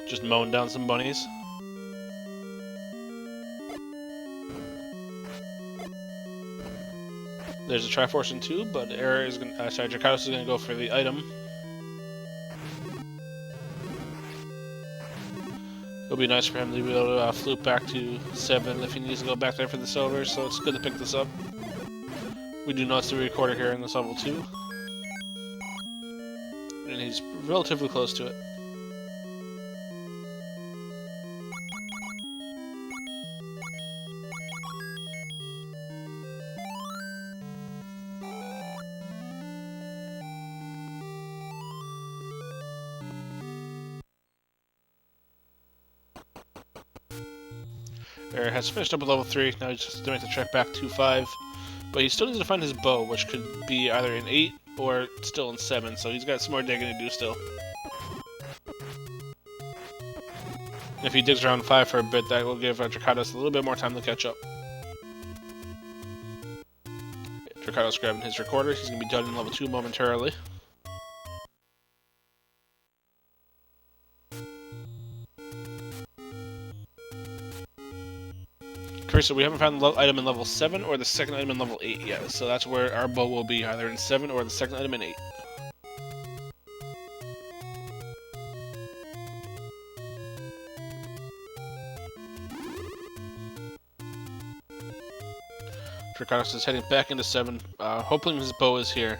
Just mowing down some bunnies. There's a Triforce in 2, but Error is going. Drakhatos is going to go for the item. It'll be nice for him to be able to flute back to 7 if he needs to go back there for the silver, so it's good to pick this up. We do notice the recorder here in this level 2. And he's relatively close to it. Error has finished up with level 3, now he's just doing the trek back to 5. But he still needs to find his bow, which could be either in 8 or still in 7, so he's got some more digging to do still. If he digs around 5 for a bit, that will give Drakhatos a little bit more time to catch up. Drakhatos grabbing his recorder, he's going to be done in level 2 momentarily. So we haven't found the item in level 7 or the second item in level 8 yet, so that's where our bow will be, either in 7 or the second item in 8. Drakhatos is heading back into 7, hoping his bow is here.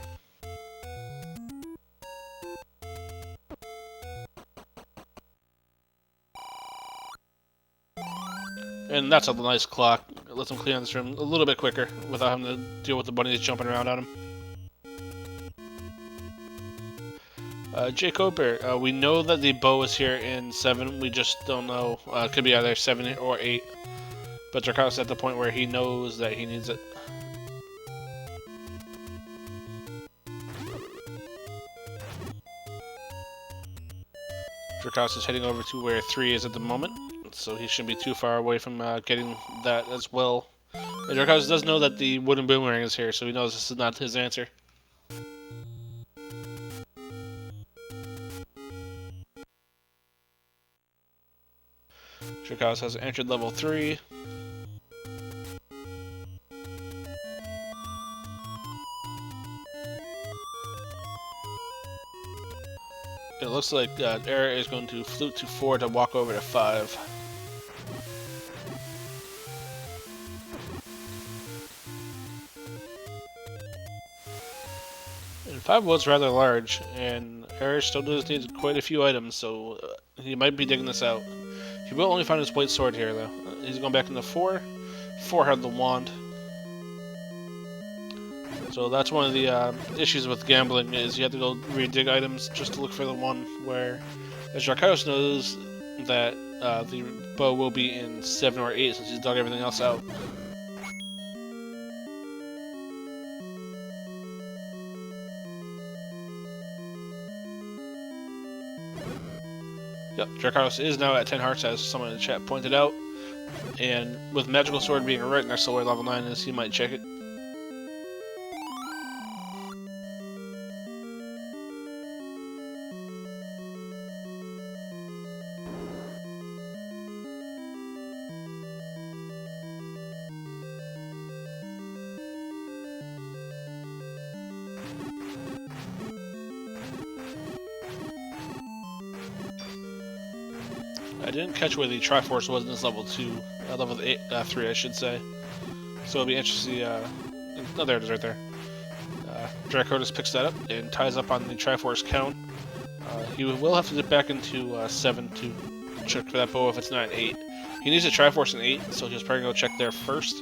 And that's a nice clock. It lets him clean out this room a little bit quicker without having to deal with the bunnies jumping around on him. Jacob, we know that the bow is here in 7, we just don't know. It could be either 7 or 8. But Drakhatos is at the point where he knows that he needs it. Drakhatos is heading over to where 3 is at the moment, so he shouldn't be too far away from getting that as well. And Drakhatos does know that the wooden boomerang is here, so he knows this is not his answer. Drakhatos has entered level 3. It looks like Error is going to flute to 4 to walk over to 5. And 5 was rather large, and Error still does need quite a few items, so he might be digging this out. He will only find his white sword here, though. He's going back into 4. 4 had the wand. So that's one of the issues with gambling, is you have to go re-dig items just to look for the one where, as Drakhatos knows, that the bow will be in 7 or 8 since he's dug everything else out. Yep, Drakhatos is now at 10 hearts, as someone in the chat pointed out. And with Magical Sword being right next to where level 9 is, he might check it. I didn't catch where the Triforce was in this level 2, level 3 I should say. So it'll be interesting to see, oh there it is right there. Drakhatos picks that up and ties up on the Triforce count. He will have to dip back into 7 to check for that bow if it's not an 8. He needs a Triforce in 8, so he'll probably go check there first,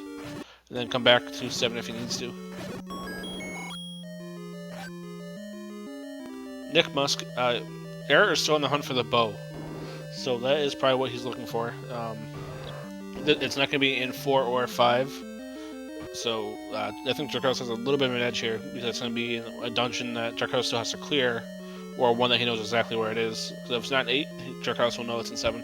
and then come back to 7 if he needs to. Nick Musk, Error is still on the hunt for the bow. So that is probably what he's looking for. It's not going to be in 4 or 5. So I think Drakhatos has a little bit of an edge here, because it's going to be a dungeon that Drakhatos still has to clear, or one that he knows exactly where it is. So if it's not 8, Drakhatos will know it's in 7.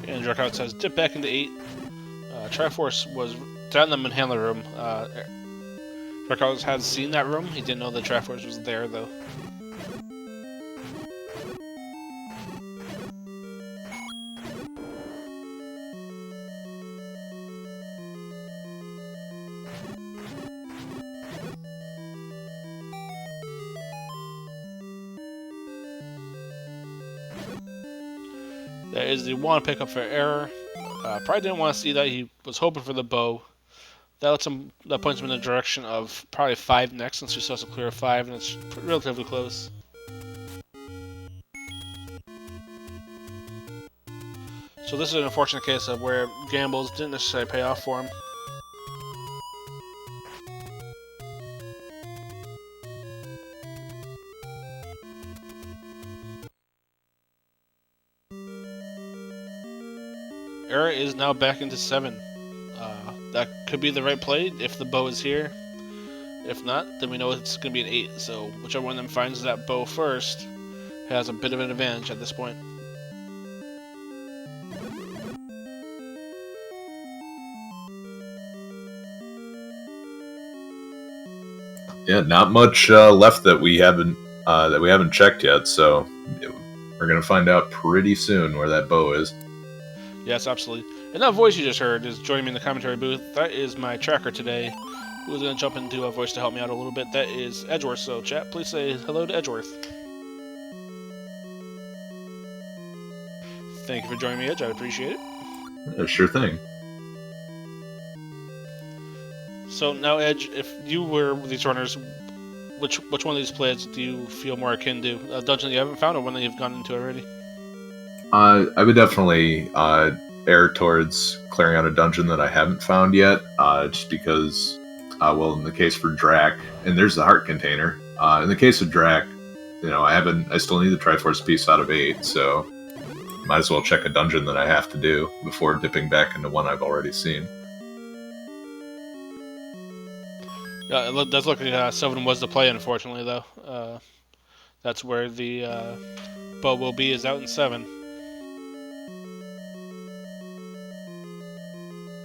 And Drakhatos says, dip back into 8. Triforce was down in the Manhandler room. Drakhatos has seen that room. He didn't know the Triforce was there, though. That is the one pickup for Error. Probably didn't want to see that. He was hoping for the bow. That points him in the direction of probably 5 next, since he still has to clear 5, and it's relatively close. So this is an unfortunate case of where gambles didn't necessarily pay off for him. Error is now back into 7. That could be the right play if the bow is here. If not, then we know it's going to be an 8. So whichever one of them finds that bow first has a bit of an advantage at this point. Yeah, not much left that we haven't checked yet. So we're gonna find out pretty soon where that bow is. Yes, absolutely. And that voice you just heard is joining me in the commentary booth. That is my tracker today, who's going to jump into a voice to help me out a little bit. That is Edgeworth. So, chat, please say hello to Edgeworth. Thank you for joining me, Edge. I appreciate it. Yeah, sure thing. So now, Edge, if you were these runners, which one of these plays do you feel more akin to? A dungeon that you haven't found, or one that you've gone into already? I would definitely err towards clearing out a dungeon that I haven't found yet, just because, well, in the case for Drak, and there's the heart container. In the case of Drak, I still need the Triforce piece out of 8, so might as well check a dungeon that I have to do before dipping back into one I've already seen. Yeah, it does look like 7 was the play, unfortunately, though. That's where the bow will be, is out in 7.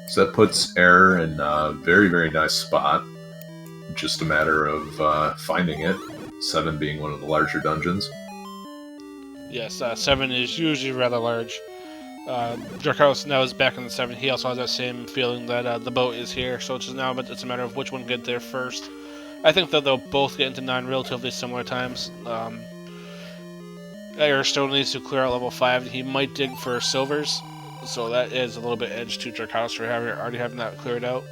So that puts Error in a very, very nice spot. Just a matter of finding it. 7 being one of the larger dungeons. Yes, 7 is usually rather large. Drakhatos now is back in the 7. He also has that same feeling that the boat is here, so it's a matter of which one gets there first. I think that they'll both get into 9 relatively similar times. Error still needs to clear out level 5. He might dig for silvers, so that is a little bit edge to Drakhatos for already having that cleared out.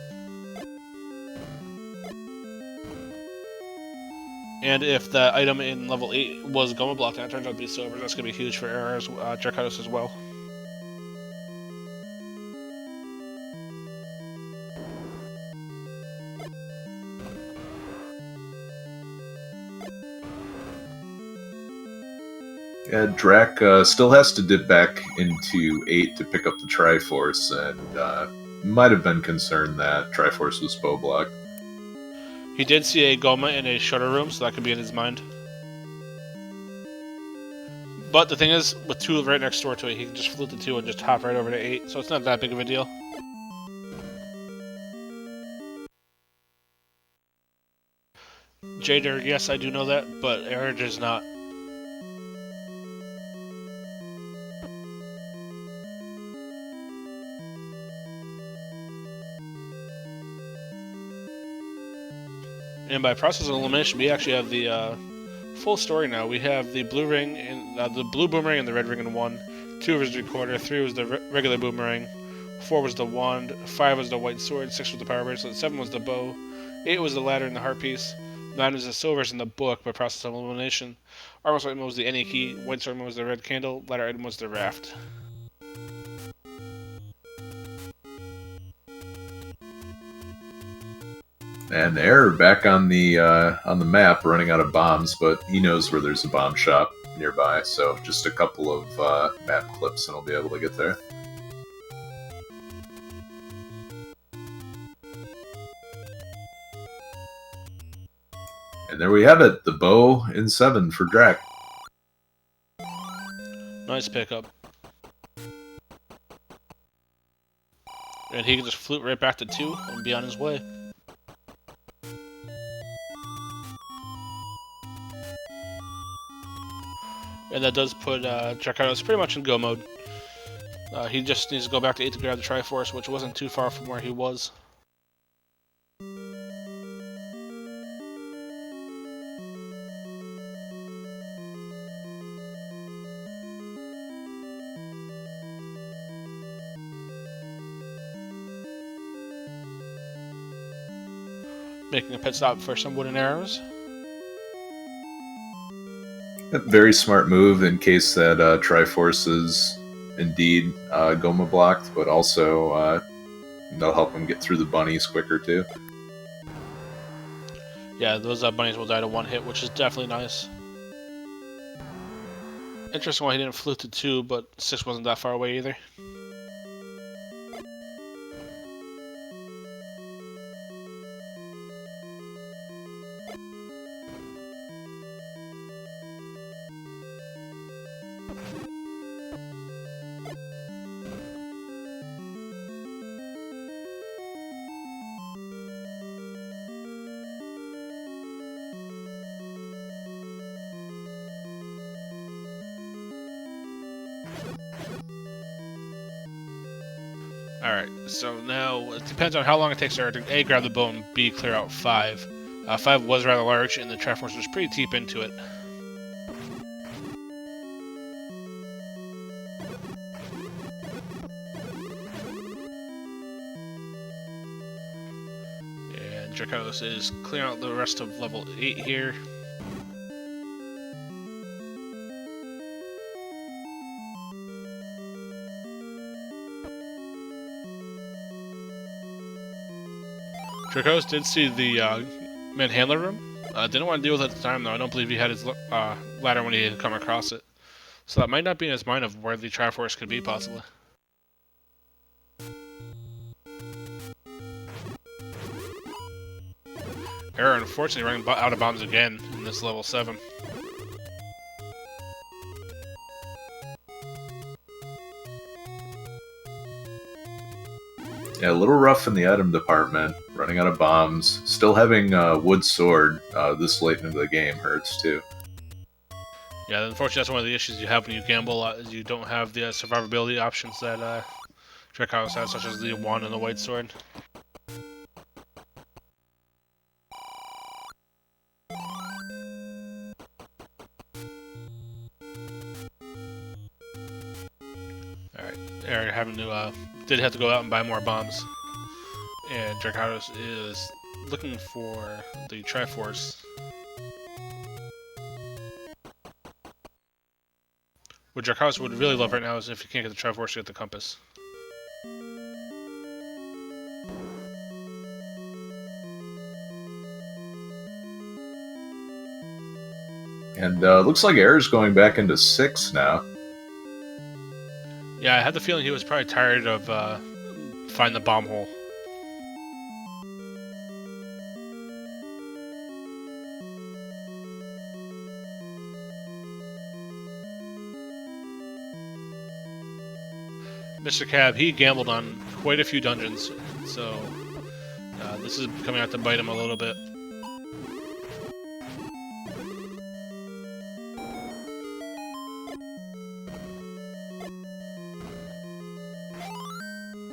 And if the item in level 8 was Goma Block and it turns out to be silver, that's going to be huge for Drakhatos as well. Yeah, Drak still has to dip back into 8 to pick up the Triforce, and might have been concerned that Triforce was bow blocked. He did see a Goma in a shutter room, so that could be in his mind. But the thing is, with 2 right next door to it, he can just flip the 2 and just hop right over to 8, so it's not that big of a deal. Jader, yes, I do know that, but Error does not. And by process of elimination, we actually have the full story now. We have the blue ring, and the blue boomerang, and the red ring in 1. 2 was the recorder. 3 was the regular boomerang. 4 was the wand. 5 was the white sword. 6 was the power bracelet. 7 was the bow. 8 was the ladder and the heart piece. 9 was the silvers in the book by process of elimination. Armor item was the any key. White sword was the red candle. Ladder item was the raft. And Error back on the map, running out of bombs, but he knows where there's a bomb shop nearby. So just a couple of map clips, and he'll be able to get there. And there we have it, the bow in 7 for Drak. Nice pickup. And he can just flute right back to 2 and be on his way. And that does put Drakhatos pretty much in go mode. He just needs to go back to 8 to grab the Triforce, which wasn't too far from where he was. Making a pit stop for some wooden arrows. A very smart move in case that Triforce is indeed Goma blocked, but also they'll help him get through the bunnies quicker too. Yeah, those bunnies will die to 1 hit, which is definitely nice. Interesting why he didn't flute to 2, but 6 wasn't that far away either. Alright, so now it depends on how long it takes her to A, grab the bow, and B, clear out 5. 5 was rather large, and the Triforce was pretty deep into it. And Drakhatos is clearing out the rest of level 8 here. Drakhatos did see the manhandler room. Didn't want to deal with it at the time, though. I don't believe he had his ladder when he had come across it. So that might not be in his mind of where the Triforce could be, possibly. Error, unfortunately, running out of bombs again in this level 7. Yeah, a little rough in the item department, running out of bombs. Still having wood sword this late into the game hurts too. Yeah, unfortunately, that's one of the issues you have when you gamble. Is you don't have the survivability options that Drakhatos has, such as the wand and the white sword. Alright, Aaron having to did have to go out and buy more bombs. And Drakhatos is looking for the Triforce. What Drakhatos would really love right now is if you can't get the Triforce, you get the compass. And looks like Error's going back into 6 now. Yeah, I had the feeling he was probably tired of finding the bomb hole. Mr. Cab, he gambled on quite a few dungeons, so this is coming out to bite him a little bit.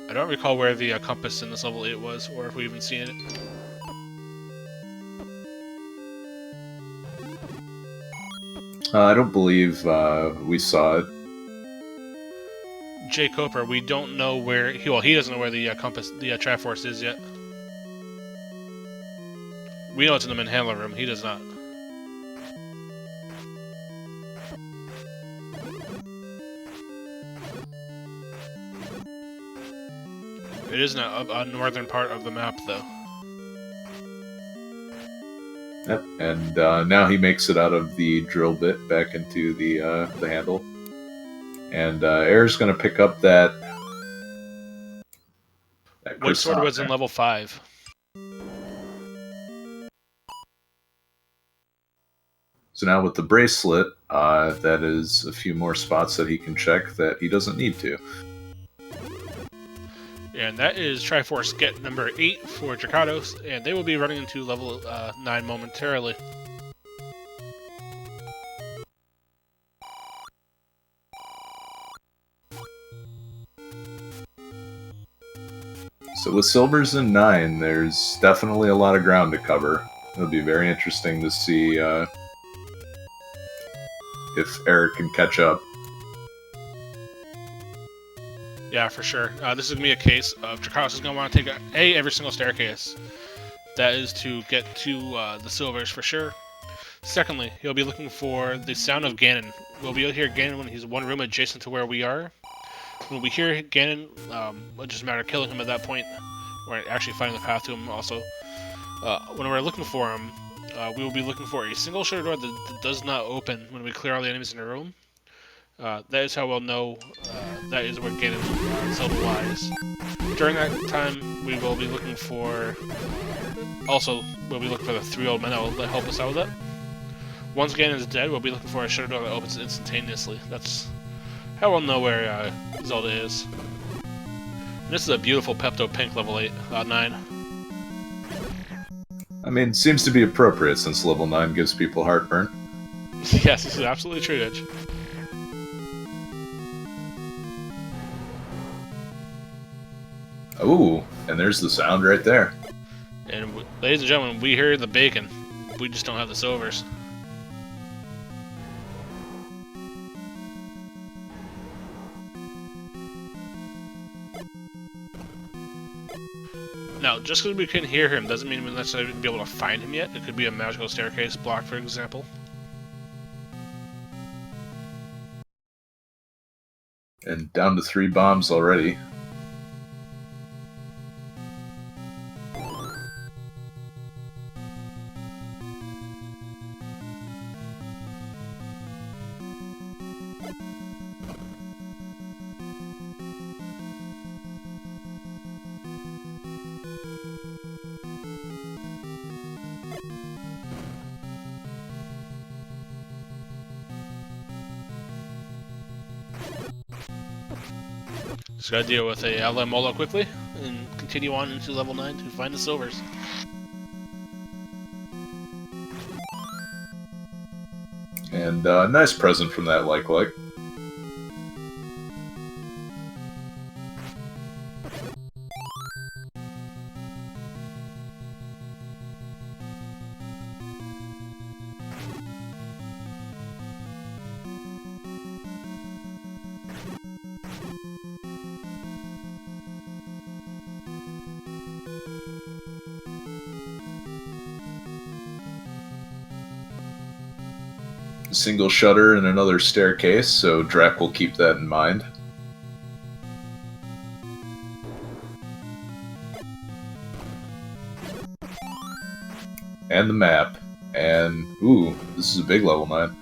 I don't recall where the compass in this level 8 was, or if we even seen it. I don't believe we saw it. Jay Coper, we don't know where he doesn't know where the compass, the Triforce is yet. We know it's in the Manhandler room. He does not. It is in a northern part of the map, though. Yep. And now he makes it out of the drill bit back into the handle. And Error's going to pick up that White sword was in level 5. So now with the bracelet, that is a few more spots that he can check that he doesn't need to. And that is Triforce get number 8 for Drakhatos, and they will be running into level 9 momentarily. So with silvers in 9, there's definitely a lot of ground to cover. It'll be very interesting to see if Eric can catch up. Yeah, for sure. This is going to be a case of Drakhatos is going to want to take every single staircase. That is to get to the silvers for sure. Secondly, he'll be looking for the sound of Ganon. We'll be able to hear Ganon when he's one room adjacent to where we are. When we hear Ganon, it'll just matter of killing him at that point, or actually finding the path to him also. When we're looking for him, we will be looking for a single shutter door that does not open when we clear all the enemies in the room. That is how we'll know that is where Ganon Zelda lies. During that time, we will be looking for... we'll be looking for the 3 old men that will help us out with that. Once Ganon is dead, we'll be looking for a shutter door that opens instantaneously. That's how we'll know where Zelda is. And this is a beautiful Pepto Pink level 9. I mean, seems to be appropriate since level 9 gives people heartburn. Yes, this is absolutely true, Edge. Ooh, and there's the sound right there. And ladies and gentlemen, we hear the bacon. We just don't have the silvers. Now, just because we can hear him doesn't mean we'll necessarily be able to find him yet. It could be a magical staircase block, for example. And down to 3 bombs already. Just gotta deal with a Ala Mola quickly, and continue on into level 9 to find the silvers. And nice present from that like. Single shutter and another staircase, so Drak will keep that in mind. And the map. And, ooh, this is a big level 9.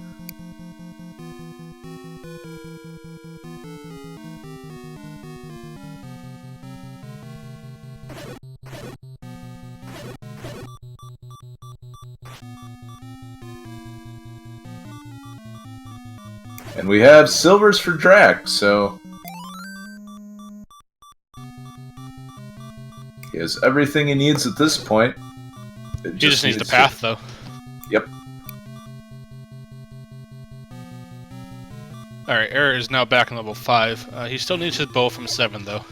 And we have silvers for Drak, so he has everything he needs at this point. He just needs the path, though. Yep. Alright, Error is now back in level 5. He still needs his bow from 7, though.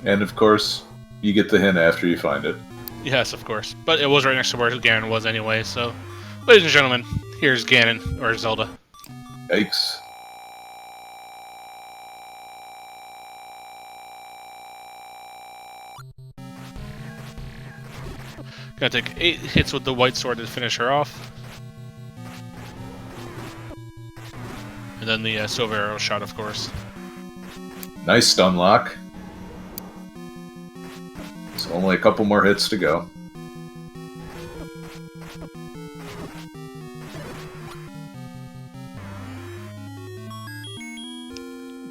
And of course, you get the hint after you find it. Yes, of course. But it was right next to where Ganon was anyway, so... Ladies and gentlemen, here's Ganon, or Zelda. Yikes. Gotta take 8 hits with the white sword to finish her off. And then the silver arrow shot, of course. Nice stun lock. So only a couple more hits to go.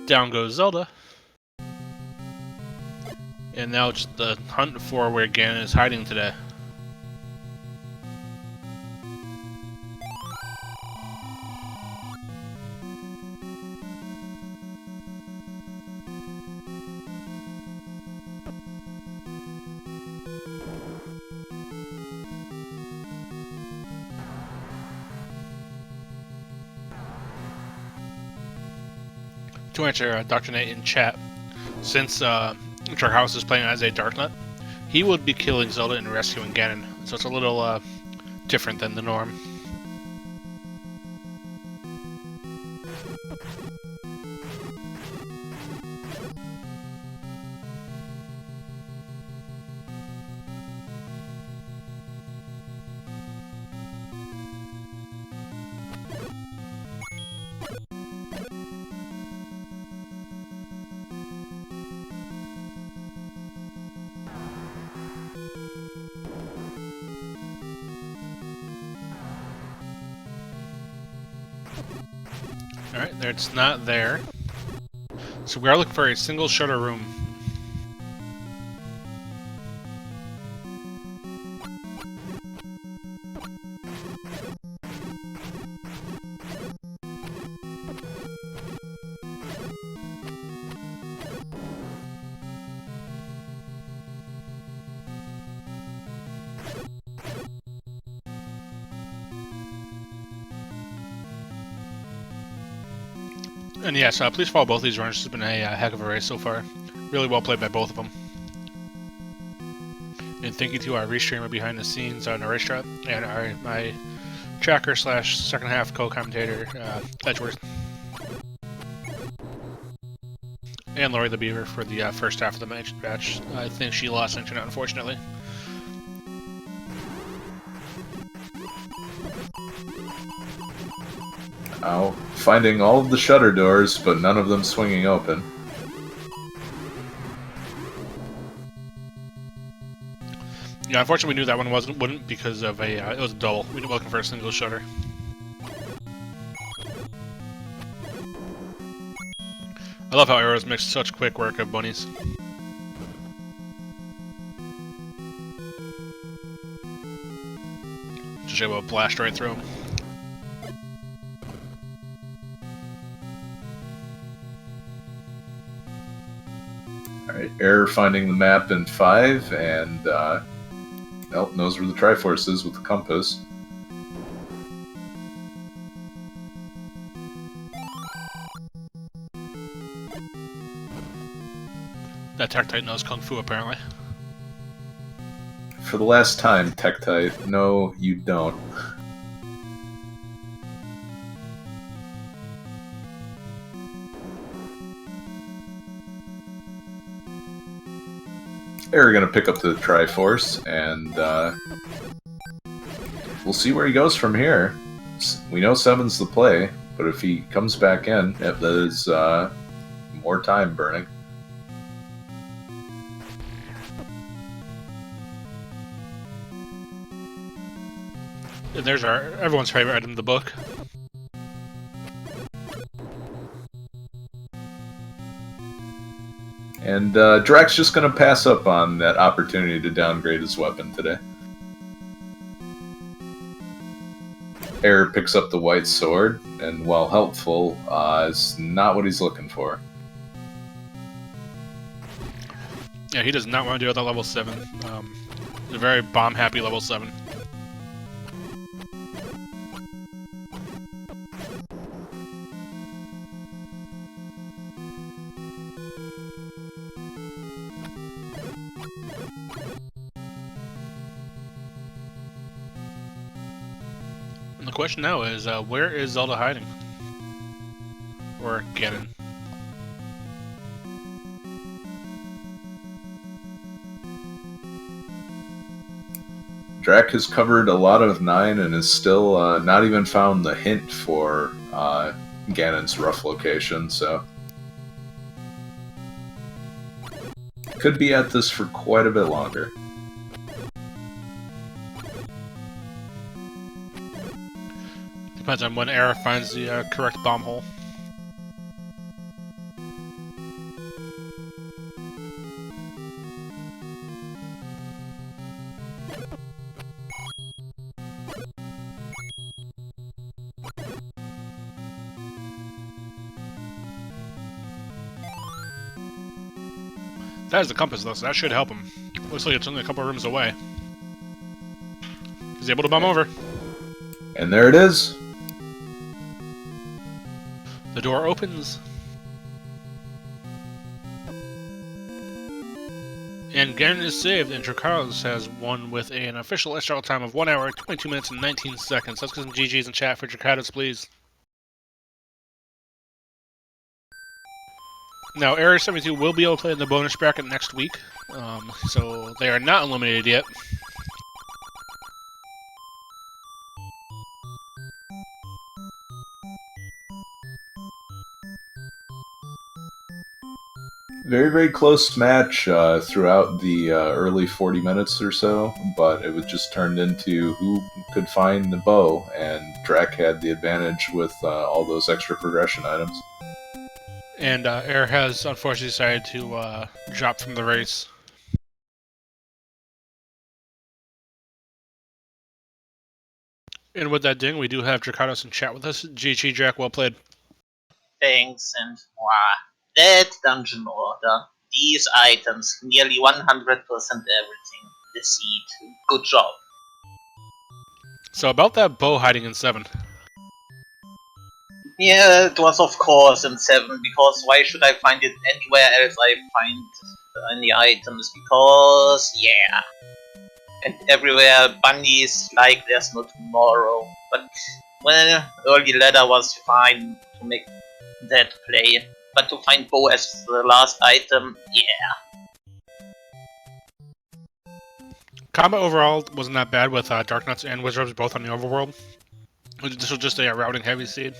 Down goes Zelda. And now it's the hunt for where Ganon is hiding today. To answer Dr. Nate in chat, since Drakhatos is playing as a Dark Knight, he would be killing Zelda and rescuing Ganon, so it's a little different than the norm. Alright, it's not there. So we are looking for a single shutter room. And yes, please follow both these runs. It's been a heck of a race so far. Really well played by both of them. And thank you to our restreamer behind the scenes on the racetrack, and my tracker / second half co-commentator, Edgeworth. And Lori the Beaver for the first half of the match. I think she lost internet, unfortunately. Ow. Finding all of the shutter doors, but none of them swinging open. Yeah, unfortunately we knew that one wouldn't because of it was a double. We were looking for a single shutter. I love how arrows makes such quick work of bunnies. Just able to blast right through them. Alright, Error finding the map in 5, and nope, knows where the Triforce is with the compass. That Tektite knows Kung Fu, apparently. For the last time, Tektite, no, you don't. They're gonna pick up the Triforce, and we'll see where he goes from here. We know 7's the play, but if he comes back in, that is more time burning. And there's everyone's favorite item in the book. And Drak's just going to pass up on that opportunity to downgrade his weapon today. Error picks up the white sword, and while helpful, is not what he's looking for. Yeah, he does not want to deal with that level 7. A very bomb-happy level 7. And the question now is, where is Zelda hiding? Or Ganon? Drak has covered a lot of 9 and has still not even found the hint for Ganon's rough location, so... could be at this for quite a bit longer. Depends on when Error finds the correct bomb hole. That is the compass, though, so that should help him. Looks like it's only a couple rooms away. He's able to bomb over. And there it is. The door opens. And Ganon is saved, and Drakhatos has won with an official extra time of 1 hour, 22 minutes, and 19 seconds. Let's get some GGs in chat for Drakhatos, please. Now, Error72 will be able to play in the bonus bracket next week, so they are not eliminated yet. Very, very close match throughout the early 40 minutes or so, but it was just turned into who could find the bow, and Drak had the advantage with all those extra progression items. And Error has unfortunately decided to drop from the race. And with that ding, we do have Drakhatos in chat with us. GG, Drak, well played. Thanks, and wow, that dungeon order, these items, nearly 100% everything, the seed, good job. So about that bow hiding in 7. Yeah, it was of course in 7, because why should I find it anywhere else I find any items, because, yeah. And everywhere bunnies like there's no tomorrow, but, well, early ladder was fine to make that play, but to find bow as the last item, yeah. Combat overall wasn't that bad with Darknuts and Wizards both on the overworld. This was just a routing heavy seed.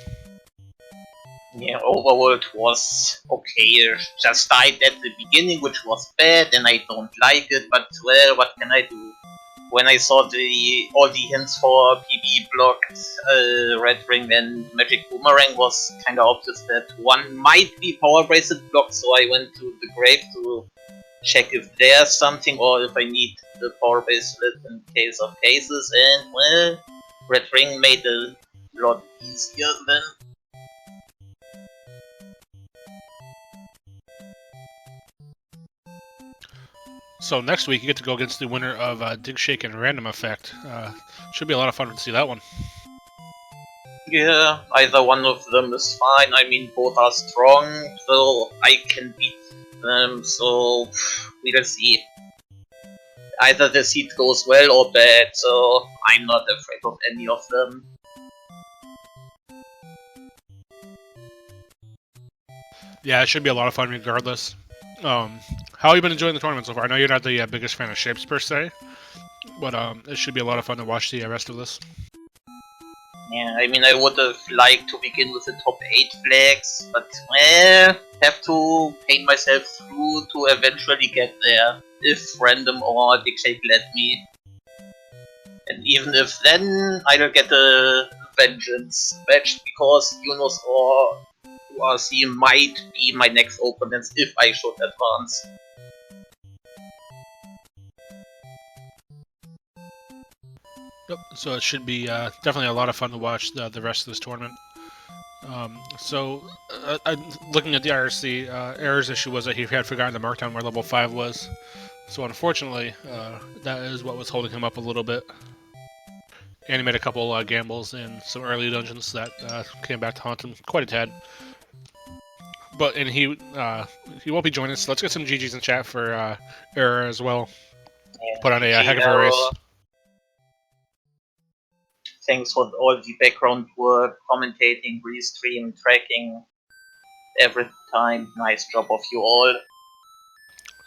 Yeah, overworld was okay, just died at the beginning, which was bad, and I don't like it, but well, what can I do? When I saw all the hints for PB blocked Red Ring and Magic Boomerang was kinda obvious that one might be Power Bracelet blocked, so I went to the grave to check if there's something or if I need the Power Bracelet in case of cases, and well, Red Ring made a lot easier then. So next week you get to go against the winner of Dig Shake and Random Effect. Should be a lot of fun to see that one. Yeah, either one of them is fine. I mean, both are strong, so I can beat them, so we'll see. Either the seed goes well or bad, so I'm not afraid of any of them. Yeah, it should be a lot of fun regardless. How have you been enjoying the tournament so far? I know you're not the biggest fan of shapes per se, but it should be a lot of fun to watch the rest of this. Yeah, I mean, I would have liked to begin with the top 8 flags, but have to paint myself through to eventually get there, if random or Big Shake let me. And even if then, I don't get a vengeance match, because Yunus or URC might be my next opponents if I should advance. Yep. So it should be definitely a lot of fun to watch the rest of this tournament. Looking at the IRC, Error's issue was that he had forgotten to mark down where level 5 was. So unfortunately, that is what was holding him up a little bit. And he made a couple gambles in some early dungeons that came back to haunt him quite a tad. And he won't be joining us, so let's get some GGs in chat for Error as well. Yeah. Put on a heck of a race. Thanks for all the background work, commentating, restream, tracking, every time. Nice job of you all.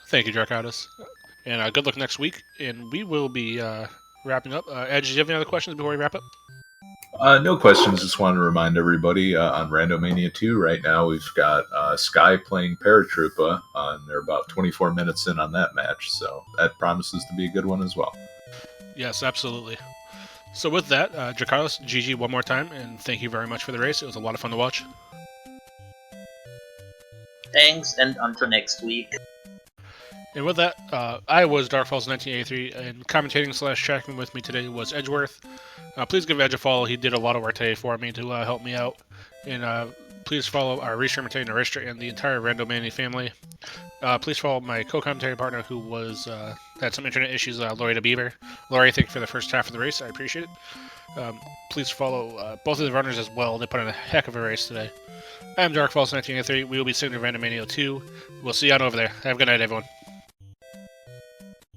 Thank you, Drakhatos. And good luck next week. And we will be wrapping up. Edge, do you have any other questions before we wrap up? No questions. Just want to remind everybody on Randomania 2 right now we've got Sky playing Paratroopa, and they're about 24 minutes in on that match, so that promises to be a good one as well. Yes, absolutely. So with that, Drakhatos, GG one more time, and thank you very much for the race. It was a lot of fun to watch. Thanks, and until next week. And with that, I was Darkfalls1983, and commentating / tracking with me today was Edgeworth. Please give Edge a follow. He did a lot of work today for me to help me out. And please follow our restreamer today, Naristra, and the entire Randomizer family. Please follow my co-commentary partner who was had some internet issues, Laurie the Beaver. Laurie, thank you for the first half of the race. I appreciate it. Please follow both of the runners as well. They put in a heck of a race today. I am Darkfalls1983. We will be seeing Randomizer 2. We'll see you on over there. Have a good night, everyone.